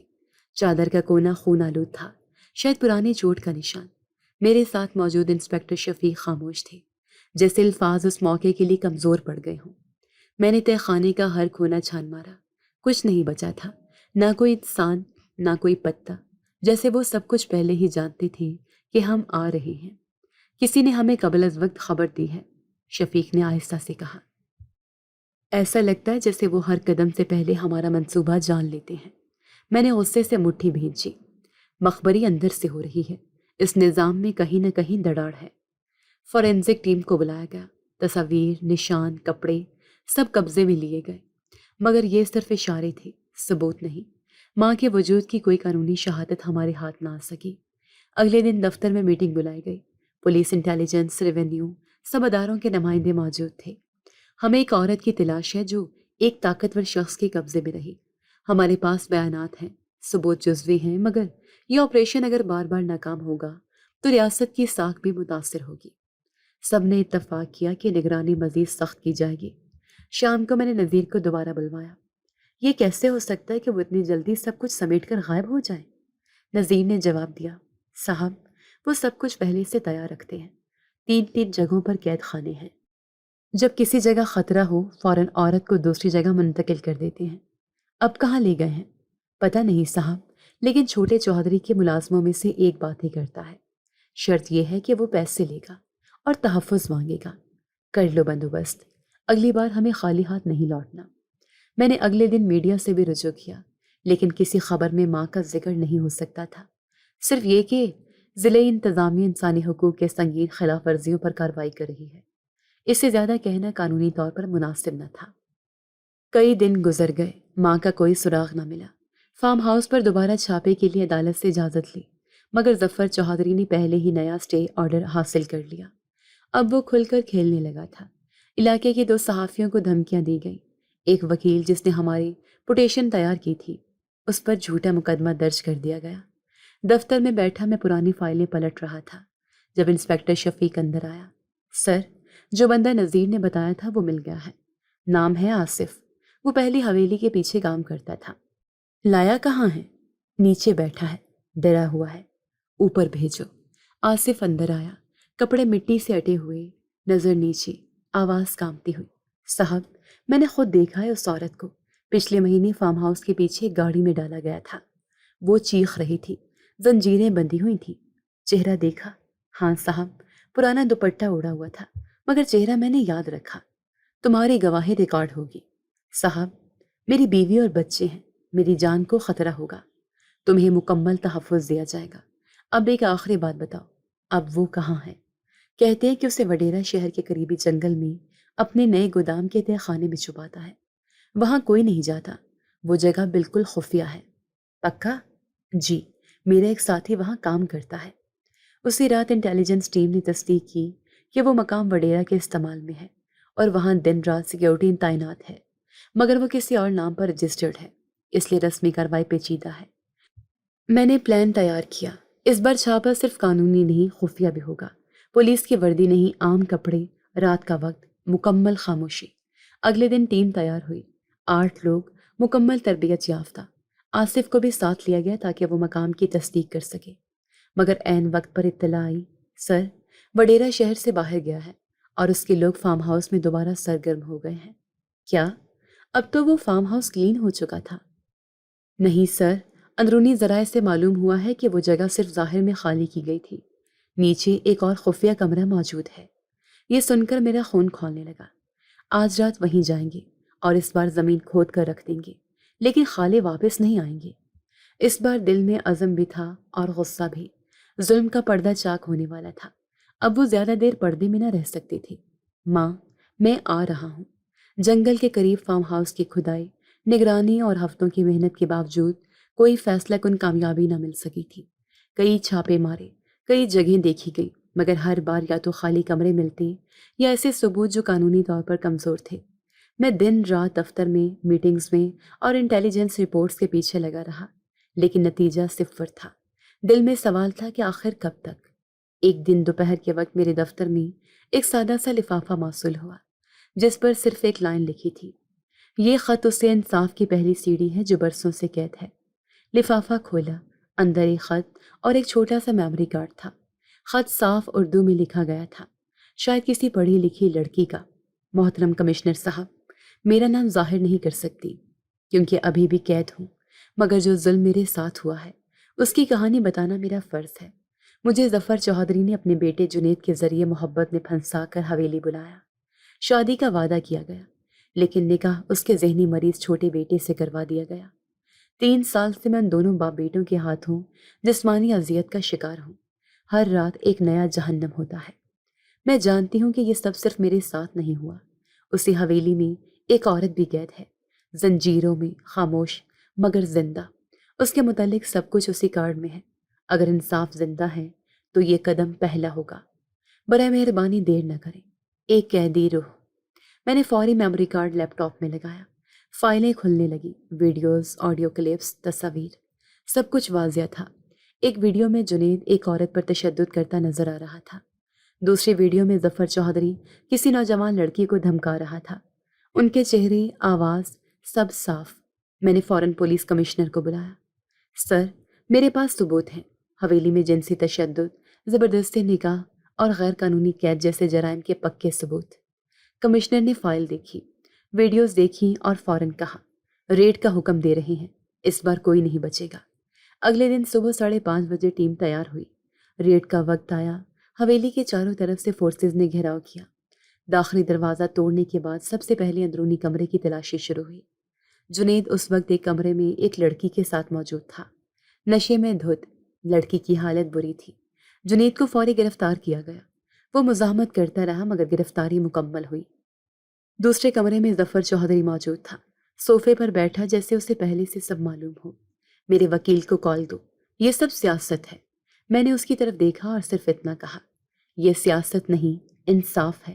چادر کا کونا خون آلود تھا، شاید پرانے چوٹ کا نشان۔ میرے ساتھ موجود انسپکٹر شفیق خاموش تھے، جیسے الفاظ اس موقع کے لیے کمزور پڑ گئے ہوں۔ میں نے تہہ خانے کا ہر کونا چھان مارا، کچھ نہیں بچا تھا، نہ کوئی انسان، نہ کوئی پتا، جیسے وہ سب کچھ پہلے ہی جانتے تھے کہ ہم آ رہے ہیں۔ کسی نے ہمیں قبل از وقت خبر دی ہے، شفیق نے آہستہ سے کہا۔ ایسا لگتا ہے جیسے وہ ہر قدم سے پہلے ہمارا منصوبہ جان لیتے ہیں۔ میں نے غصے سے مٹھی بھینچی۔ مخبری اندر سے ہو رہی ہے، اس نظام میں کہیں نہ کہیں دڑاڑ ہے۔ فورینزک ٹیم کو بلایا گیا، تصاویر، نشان، کپڑے سب قبضے میں لیے گئے، مگر یہ صرف اشارے تھے، ثبوت نہیں۔ ماں کے وجود کی کوئی قانونی شہادت ہمارے ہاتھ نہ آ سکی۔ اگلے دن دفتر میں میٹنگ بلائی گئی۔ پولیس، انٹیلیجنس، ریونیو، سب اداروں کے نمائندے موجود تھے۔ ہمیں ایک عورت کی تلاش ہے جو ایک طاقتور شخص کے قبضے میں رہی۔ ہمارے پاس بیانات ہیں، ثبوت جزوی ہیں، مگر یہ آپریشن اگر بار بار ناکام ہوگا تو ریاست کی ساکھ بھی متاثر ہوگی۔ سب نے اتفاق کیا کہ نگرانی مزید سخت کی جائے گی۔ شام کو میں نے نذیر کو دوبارہ بلوایا۔ یہ کیسے ہو سکتا ہے کہ وہ اتنی جلدی سب کچھ سمیٹ کر غائب ہو جائیں؟ نذیر نے جواب دیا، صاحب وہ سب کچھ پہلے سے تیار رکھتے ہیں۔ 3 جگہوں پر قید خانے ہیں۔ جب کسی جگہ خطرہ ہو فوراً عورت کو دوسری جگہ منتقل کر دیتے ہیں۔ اب کہاں لے گئے ہیں پتہ نہیں صاحب، لیکن چھوٹے چودھری کے ملازموں میں سے ایک بات ہی کرتا ہے، شرط یہ ہے کہ وہ پیسے لے گا اور تحفظ مانگے گا۔ کر لو بندوبست، اگلی بار ہمیں خالی ہاتھ نہیں لوٹنا۔ میں نے اگلے دن میڈیا سے بھی رجوع کیا، لیکن کسی خبر میں ماں کا ذکر نہیں ہو سکتا تھا، صرف یہ کہ ضلعی انتظامیہ انسانی حقوق کے سنگین خلاف ورزیوں پر کارروائی کر رہی ہے۔ اس سے زیادہ کہنا قانونی طور پر مناسب نہ تھا۔ کئی دن گزر گئے، ماں کا کوئی سراغ نہ ملا۔ فارم ہاؤس پر دوبارہ چھاپے کے لیے عدالت سے اجازت لی، مگر ظفر چودھری نے پہلے ہی نیا اسٹے آرڈر حاصل کر لیا۔ اب وہ کھل کر کھیلنے لگا تھا۔ علاقے کے 2 صحافیوں کو دھمکیاں دی گئیں۔ ایک وکیل جس نے ہماری پٹیشن تیار کی تھی، اس پر جھوٹا مقدمہ درج کر دیا گیا۔ دفتر میں بیٹھا میں پرانی فائلیں پلٹ رہا تھا جب انسپکٹر شفیق اندر آیا۔ سر، جو بندہ نذیر نے بتایا تھا وہ مل گیا ہے، نام ہے آصف، وہ پہلی حویلی کے پیچھے کام کرتا تھا۔ لایا کہاں ہے؟ نیچے بیٹھا ہے، ڈرا ہوا ہے، اوپر بھیجو۔ آصف اندر آیا، کپڑے مٹی سے اٹے ہوئے، نظر نیچے، آواز کانپتی ہوئی۔ صاحب، میں نے خود دیکھا ہے اس عورت کو، پچھلے مہینے فارم ہاؤس کے پیچھے گاڑی میں ڈالا گیا تھا۔ وہ چیخ رہی تھی، زنجیریں بندھی ہوئی تھیں۔ چہرہ دیکھا؟ ہاں صاحب، پرانا دوپٹہ اوڑا ہوا تھا، مگر چہرہ میں نے یاد رکھا۔ تمہاری گواہی ریکارڈ ہوگی۔ صاحب، میری بیوی اور بچے ہیں، میری جان کو خطرہ ہوگا، تمہیں مکمل تحفظ دیا جائے گا۔ اب ایک آخری بات بتاؤ، اب وہ کہاں ہے؟ کہتے ہیں کہ اسے وڈیرا شہر کے قریبی جنگل میں اپنے نئے گودام کے تہہ خانے میں چھپاتا ہے۔ وہاں کوئی نہیں جاتا، وہ جگہ بالکل خفیہ ہے۔ پکا؟ جی، میرا ایک ساتھی وہاں کام کرتا ہے۔ اسی رات انٹیلیجنس ٹیم نے تصدیق کی کہ وہ مقام وڈیرا کے استعمال میں ہے اور وہاں دن رات سیکیورٹی تعینات ہے، مگر وہ کسی اور نام پر رجسٹرڈ ہے، اس لیے رسمی کارروائی پیچیدہ ہے۔ میں نے پلان تیار کیا، اس بار چھاپا صرف قانونی نہیں خفیہ بھی ہوگا۔ پولیس کی وردی نہیں، عام کپڑے، رات کا وقت، مکمل خاموشی۔ اگلے دن ٹیم تیار ہوئی، 8 لوگ، مکمل تربیت یافتہ۔ آصف کو بھی ساتھ لیا گیا تاکہ وہ مقام کی تصدیق کر سکے، مگر عین وقت پر اطلاع آئی، سر، وڈیرا شہر سے باہر گیا ہے اور اس کے لوگ فارم ہاؤس میں دوبارہ سرگرم ہو گئے ہیں۔ کیا؟ اب تو وہ فارم ہاؤس کلین ہو چکا تھا۔ نہیں سر، اندرونی ذرائع سے معلوم ہوا ہے کہ وہ جگہ صرف ظاہر میں خالی کی گئی تھی، نیچے ایک اور خفیہ کمرہ موجود ہے۔ یہ سن کر میرا خون کھولنے لگا۔ آج رات وہیں جائیں گے اور اس بار زمین کھود کر رکھ دیں گے، لیکن خالے واپس نہیں آئیں گے۔ اس بار دل میں عزم بھی تھا اور غصہ بھی۔ ظلم کا پردہ چاک ہونے والا تھا، اب وہ زیادہ دیر پردے میں نہ رہ سکتی تھی۔ ماں، میں آ رہا ہوں۔ جنگل کے قریب فارم ہاؤس کی کھدائی، نگرانی اور ہفتوں کی محنت کے باوجود کوئی فیصلہ کن کامیابی نہ مل سکی تھی۔ کئی چھاپے مارے، کئی جگہیں دیکھی گئی، مگر ہر بار یا تو خالی کمرے ملتے یا ایسے ثبوت جو قانونی طور پر کمزور تھے۔ میں دن رات دفتر میں، میٹنگز میں اور انٹیلیجنس رپورٹس کے پیچھے لگا رہا، لیکن نتیجہ صفر تھا۔ دل میں سوال تھا کہ آخر کب تک؟ ایک دن دوپہر کے وقت میرے دفتر میں ایک سادہ سا لفافہ موصول ہوا، جس پر صرف ایک لائن لکھی تھی، یہ خط اسے انصاف کی پہلی سیڑھی ہے جو برسوں سے قید ہے۔ لفافہ کھولا، اندر ایک خط اور ایک چھوٹا سا میموری کارڈ تھا۔ خط صاف اردو میں لکھا گیا تھا، شاید کسی پڑھی لکھی لڑکی کا۔ محترم کمشنر صاحب، میرا نام ظاہر نہیں کر سکتی کیونکہ ابھی بھی قید ہوں، مگر جو ظلم میرے ساتھ ہوا ہے اس کی کہانی بتانا میرا فرض ہے۔ مجھے ظفر چودھری نے اپنے بیٹے جنید کے ذریعے محبت میں پھنسا کر حویلی بلایا۔ شادی کا وعدہ کیا گیا، لیکن نکاح اس کے ذہنی مریض چھوٹے بیٹے سے کروا دیا گیا۔ 3 سال سے میں ان دونوں باپ بیٹوں کے ہاتھوں جسمانی اذیت کا شکار ہوں۔ ہر رات ایک نیا جہنم ہوتا ہے۔ میں جانتی ہوں کہ یہ سب صرف میرے ساتھ نہیں ہوا۔ اسی حویلی میں ایک عورت بھی قید ہے، زنجیروں میں، خاموش مگر زندہ۔ اس کے متعلق سب کچھ اسی کارڈ میں ہے۔ اگر انصاف زندہ ہے تو یہ قدم پہلا ہوگا۔ برائے مہربانی دیر نہ کریں۔ ایک قیدی روح۔ میں نے فوری میموری کارڈ لیپ ٹاپ میں لگایا۔ فائلیں کھلنے لگی، ویڈیوز، آڈیو کلپس، تصاویر، سب کچھ واضح تھا۔ ایک ویڈیو میں جنید ایک عورت پر تشدد کرتا نظر آ رہا تھا۔ دوسرے ویڈیو میں ظفر چودھری کسی نوجوان لڑکی کو دھمکا رہا تھا۔ ان کے چہرے، آواز، سب صاف۔ میں نے فوراً پولیس کمشنر کو بلایا۔ سر، میرے پاس ثبوت ہیں۔ حویلی میں جنسی تشدد، زبردستی نکاح اور غیر قانونی قید جیسے جرائم کے پکے ثبوت۔ کمشنر نے فائل دیکھی، ویڈیوز دیکھی اور فوراً کہا، ریڈ کا حکم دے رہے ہیں، اس بار کوئی نہیں بچے گا۔ اگلے دن صبح 5:30 بجے ٹیم تیار ہوئی۔ ریڈ کا وقت آیا۔ حویلی کے چاروں طرف سے فورسز نے گھیراؤ کیا۔ داخلی دروازہ توڑنے کے بعد سب سے پہلے اندرونی کمرے کی تلاشی شروع ہوئی۔ جنید اس وقت ایک کمرے میں ایک لڑکی کے ساتھ موجود تھا، نشے میں دھت۔ لڑکی کی حالت بری تھی۔ جنید کو فوری گرفتار کیا گیا۔ وہ مزاحمت کرتا رہا مگر گرفتاری مکمل ہوئی۔ دوسرے کمرے میں ظفر چودھری موجود تھا، صوفے پر بیٹھا جیسے اسے پہلے سے سب معلوم ہو۔ میرے وکیل کو کال دو، یہ سب سیاست ہے۔ میں نے اس کی طرف دیکھا اور صرف اتنا کہا، یہ سیاست نہیں، انصاف ہے۔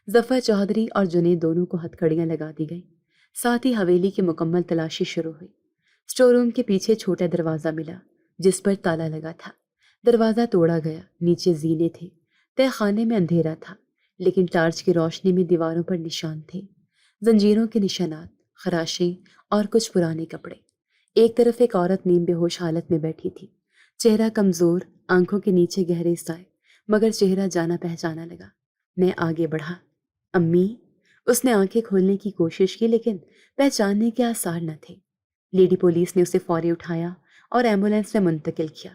ظفر چودھری اور جنید دونوں کو ہتھکڑیاں لگا دی گئیں۔ ساتھ ہی حویلی کی مکمل تلاشی شروع ہوئی۔ اسٹور روم کے پیچھے چھوٹا دروازہ ملا جس پر تالا لگا تھا۔ دروازہ توڑا گیا، نیچے زینے تھے۔ تہہ خانے میں اندھیرا تھا، لیکن ٹارچ کی روشنی میں دیواروں پر نشان تھے، زنجیروں کے نشانات، خراشیں اور کچھ پرانے کپڑے۔ ایک طرف ایک عورت نیم بے ہوش حالت میں بیٹھی تھی، چہرہ کمزور، آنکھوں کے نیچے گہرے سائے، مگر چہرہ جانا پہچانا لگا۔ میں آگے بڑھا۔ امی؟ اس نے آنکھیں کھولنے کی کوشش کی لیکن پہچاننے کے آثار نہ تھے۔ لیڈی پولیس نے اسے فوری اٹھایا اور ایمبولینس میں منتقل کیا۔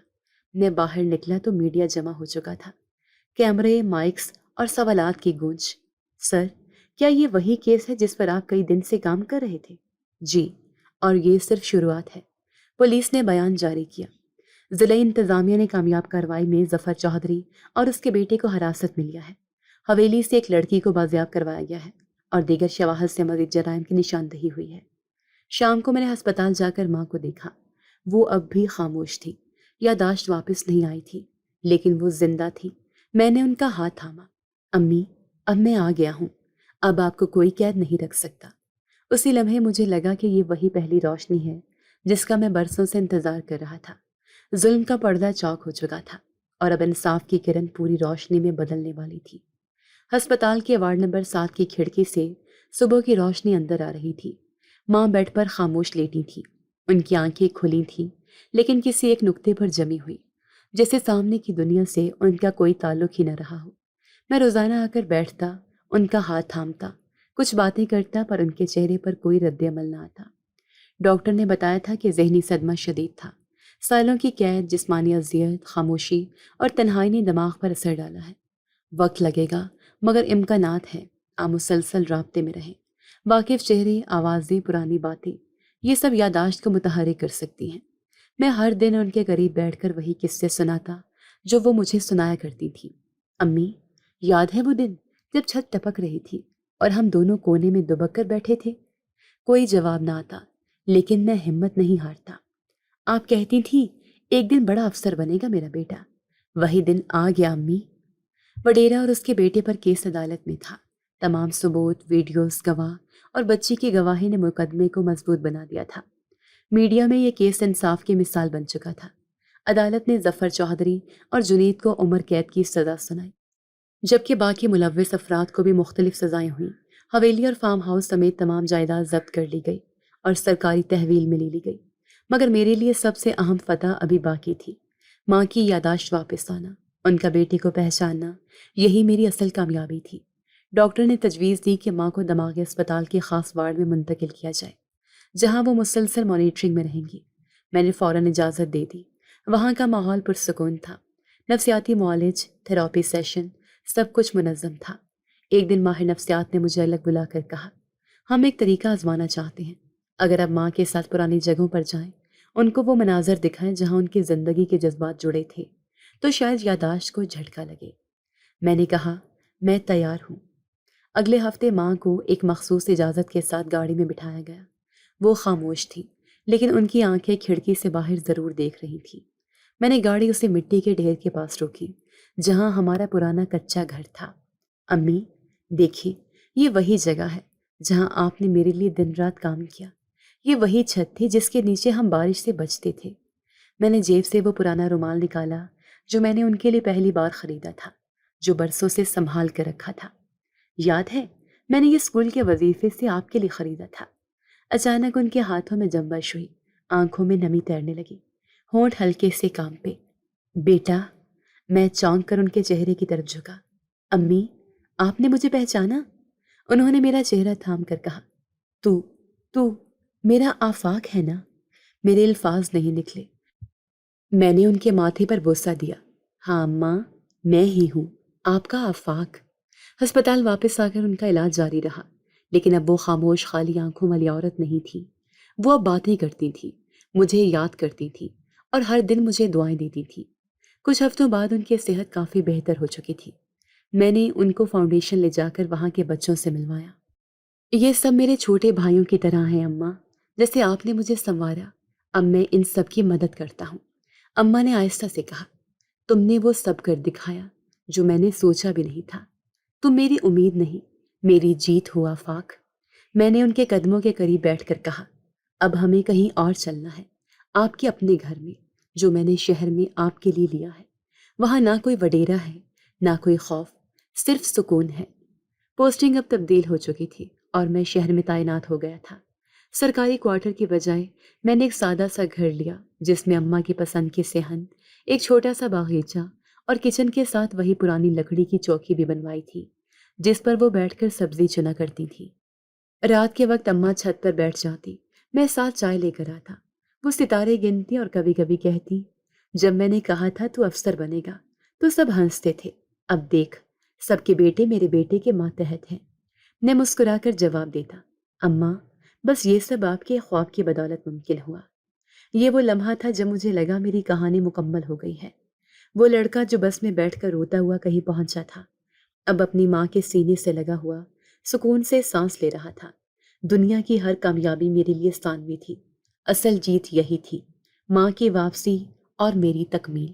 میں باہر نکلا تو میڈیا جمع ہو چکا تھا، کیمرے، مائکس اور سوالات کی گونج۔ سر، کیا یہ وہی کیس ہے جس پر آپ کئی دن سے کام کر رہے تھے؟ جی، اور یہ صرف شروعات ہے، پولیس نے بیان جاری کیا۔ ضلع انتظامیہ نے کامیاب کارروائی میں ظفر چودھری اور اس کے بیٹے کو حراست میں لیا ہے۔ حویلی سے ایک لڑکی کو بازیاب کروایا گیا ہے اور دیگر شواہد سے مزید جرائم کی نشاندہی ہوئی ہے۔ شام کو میں نے ہسپتال جا کر ماں کو دیکھا۔ وہ اب بھی خاموش تھی، یادداشت واپس نہیں آئی تھی، لیکن وہ زندہ تھی۔ میں نے ان کا ہاتھ تھاما۔ امی، اب میں آ گیا ہوں، اب آپ کو کوئی قید نہیں رکھ سکتا۔ اسی لمحے مجھے لگا کہ یہ وہی پہلی روشنی ہے جس کا میں برسوں سے انتظار کر رہا تھا۔ ظلم کا پردہ چاک ہو چکا تھا اور اب انصاف کی کرن پوری روشنی میں بدلنے والی تھی۔ ہسپتال کے وارڈ نمبر 7 کی کھڑکی سے صبح کی روشنی اندر آ رہی تھی۔ ماں بیڈ پر خاموش لیٹی تھی، ان کی آنکھیں کھلی تھیں لیکن کسی ایک نقطے پر جمی ہوئی، جیسے سامنے کی دنیا سے ان کا کوئی تعلق ہی نہ رہا ہو۔ میں روزانہ آ کر بیٹھتا، ان کا ہاتھ تھامتا، کچھ باتیں کرتا، پر ان کے چہرے پر کوئی رد عمل نہ آتا۔ ڈاکٹر نے بتایا تھا کہ ذہنی صدمہ شدید تھا۔ سالوں کی قید، جسمانی اذیت، خاموشی اور تنہائی نے دماغ پر اثر ڈالا ہے۔ وقت لگے گا مگر امکانات ہیں، آپ مسلسل رابطے میں رہیں۔ واقف چہرے، آوازیں، پرانی باتیں، یہ سب یادداشت کو متحرک کر سکتی ہیں۔ میں ہر دن ان کے قریب بیٹھ کر وہی قصے سناتا جو وہ مجھے سنایا کرتی تھی۔ امی، یاد ہے وہ دن جب چھت ٹپک رہی تھی اور ہم دونوں کونے میں دبک کر بیٹھے تھے؟ کوئی جواب نہ آتا، لیکن میں ہمت نہیں ہارتا۔ آپ کہتی تھی ایک دن بڑا افسر بنے گا میرا بیٹا۔ وہی دن آ گیا امی۔ وڈیرا اور اس کے بیٹے پر کیس عدالت میں تھا۔ تمام ثبوت، ویڈیوز، گواہ اور بچی کی گواہی نے مقدمے کو مضبوط بنا دیا تھا۔ میڈیا میں یہ کیس انصاف کی مثال بن چکا تھا۔ عدالت نے ظفر چودھری اور جنید کو عمر قید کی سزا سنائی، جبکہ باقی ملوث افراد کو بھی مختلف سزائیں ہوئیں۔ حویلی اور فارم ہاؤس سمیت تمام جائیداد ضبط کر لی گئی اور سرکاری تحویل میں لے لی گئی۔ مگر میرے لیے سب سے اہم فتح ابھی باقی تھی، ماں کی یادداشت واپس آنا، ان کا بیٹے کو پہچاننا، یہی میری اصل کامیابی تھی۔ ڈاکٹر نے تجویز دی کہ ماں کو دماغی اسپتال کے خاص وارڈ میں منتقل کیا جائے، جہاں وہ مسلسل مانیٹرنگ میں رہیں گی۔ میں نے فوراً اجازت دے دی۔ وہاں کا ماحول پرسکون تھا۔ نفسیاتی معالج، تھراپی سیشن، سب کچھ منظم تھا۔ ایک دن ماہر نفسیات نے مجھے الگ بلا کر کہا، ہم ایک طریقہ آزمانا چاہتے ہیں۔ اگر آپ ماں کے ساتھ پرانی جگہوں پر جائیں، ان کو وہ مناظر دکھائیں جہاں ان کی زندگی کے جذبات جڑے تھے، تو شاید یادداشت کو جھٹکا لگے۔ میں نے کہا، میں تیار ہوں۔ اگلے ہفتے ماں کو ایک مخصوص اجازت کے ساتھ گاڑی میں بٹھایا گیا۔ وہ خاموش تھی، لیکن ان کی آنکھیں کھڑکی سے باہر ضرور دیکھ رہی تھی۔ میں نے گاڑی اسے مٹی کے ڈھیر کے پاس روکی، جہاں ہمارا پرانا کچا گھر تھا۔ امی، دیکھیے، یہ وہی جگہ ہے جہاں آپ نے میرے لیے دن رات کام کیا۔ یہ وہی چھت تھی جس کے نیچے ہم بارش سے بچتے تھے۔ میں نے جیب سے وہ پرانا رومال نکالا جو میں نے ان کے لیے پہلی بار خریدا تھا، جو برسوں سے سنبھال کر رکھا تھا۔ یاد ہے، میں نے یہ اسکول کے وظیفے سے آپ کے لیے خریدا تھا۔ اچانک ان کے ہاتھوں میں جنبش ہوئی، آنکھوں میں نمی تیرنے لگی، ہونٹ ہلکے سے کانپے۔ بیٹا، میں چونک کر ان کے چہرے کی طرف جھکا۔ امی، آپ نے مجھے پہچانا؟ انہوں نے میرا چہرہ تھام کر کہا، تو میرا آفاق ہے نا؟ میرے الفاظ نہیں نکلے۔ میں نے ان کے ماتھے پر بوسہ دیا۔ ہاں اماں، میں ہی ہوں، آپ کا آفاق۔ ہسپتال واپس آ کر ان کا علاج جاری رہا، لیکن اب وہ خاموش خالی آنکھوں والی عورت نہیں تھی۔ وہ اب باتیں کرتی تھی، مجھے یاد کرتی تھی، اور ہر دن مجھے دعائیں دیتی تھی۔ کچھ ہفتوں بعد ان کی صحت کافی بہتر ہو چکی تھی۔ میں نے ان کو فاؤنڈیشن لے جا کر وہاں کے بچوں سے ملوایا۔ یہ سب میرے چھوٹے بھائیوں کی طرح ہیں اماں، جیسے آپ نے مجھے سنوارا، اب میں ان سب کی مدد کرتا ہوں۔ اماں نے آہستہ سے کہا، تم نے وہ سب کر دکھایا جو میں نے سوچا بھی نہیں تھا۔ تم میری امید نہیں، میری جیت ہو آفاق۔ میں نے ان کے قدموں کے قریب بیٹھ کر کہا، اب ہمیں کہیں اور چلنا ہے، آپ کے اپنے گھر میں، جو میں نے شہر میں آپ کے لیے لیا ہے۔ وہاں نہ کوئی وڈیرا ہے، نہ کوئی خوف، صرف سکون ہے۔ پوسٹنگ اب تبدیل ہو چکی تھی اور میں شہر میں تعینات ہو گیا تھا۔ سرکاری کوارٹر کی بجائے میں نے ایک سادہ سا گھر لیا، جس میں اماں کی پسند کی صحن، ایک چھوٹا سا باغیچہ اور کچن کے ساتھ وہی پرانی لکڑی کی چوکی بھی بنوائی تھی، جس پر وہ بیٹھ کر سبزی چنا کرتی تھی۔ رات کے وقت اماں چھت پر بیٹھ جاتی، میں ساتھ چائے لے کر آتا۔ وہ ستارے گنتی اور کبھی کبھی کہتی، جب میں نے کہا تھا تو افسر بنے گا، تو سب ہنستے تھے۔ اب دیکھ، سب کے بیٹے میرے بیٹے کے ماتحت ہیں۔ میں مسکرا کر جواب دیتا، اماں، بس یہ سب آپ کے خواب کی بدولت ممکن ہوا۔ یہ وہ لمحہ تھا جب مجھے لگا میری کہانی مکمل ہو گئی ہے۔ وہ لڑکا جو بس میں بیٹھ کر روتا ہوا کہیں پہنچا تھا، اب اپنی ماں کے سینے سے لگا ہوا سکون سے سانس لے رہا تھا۔ دنیا کی ہر کامیابی میرے لیے ثانوی تھی، اصل جیت یہی تھی، ماں کی واپسی اور میری تکمیل۔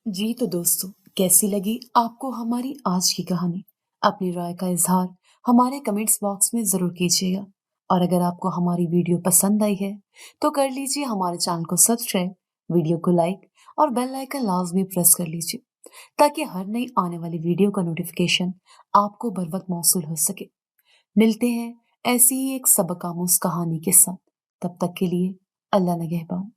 جی تو دوستو، کیسی لگی آپ کو ہماری آج کی کہانی؟ اپنی رائے کا اظہار ہمارے کمنٹس باکس میں ضرور کیجیے گا، اور اگر آپ کو ہماری ویڈیو پسند آئی ہے تو کر لیجیے ہمارے چینل کو سبسکرائب، ویڈیو کو لائک اور بیل آئیکن لازمی پریس کر لیجیے، تاکہ ہر نئی آنے والی ویڈیو کا نوٹیفیکیشن آپ کو بر وقت موصول ہو سکے۔ ملتے ہیں ایسی ہی ایک سبق آموز کہانی کے ساتھ، تب تک کے لیے اللہ نگہبان۔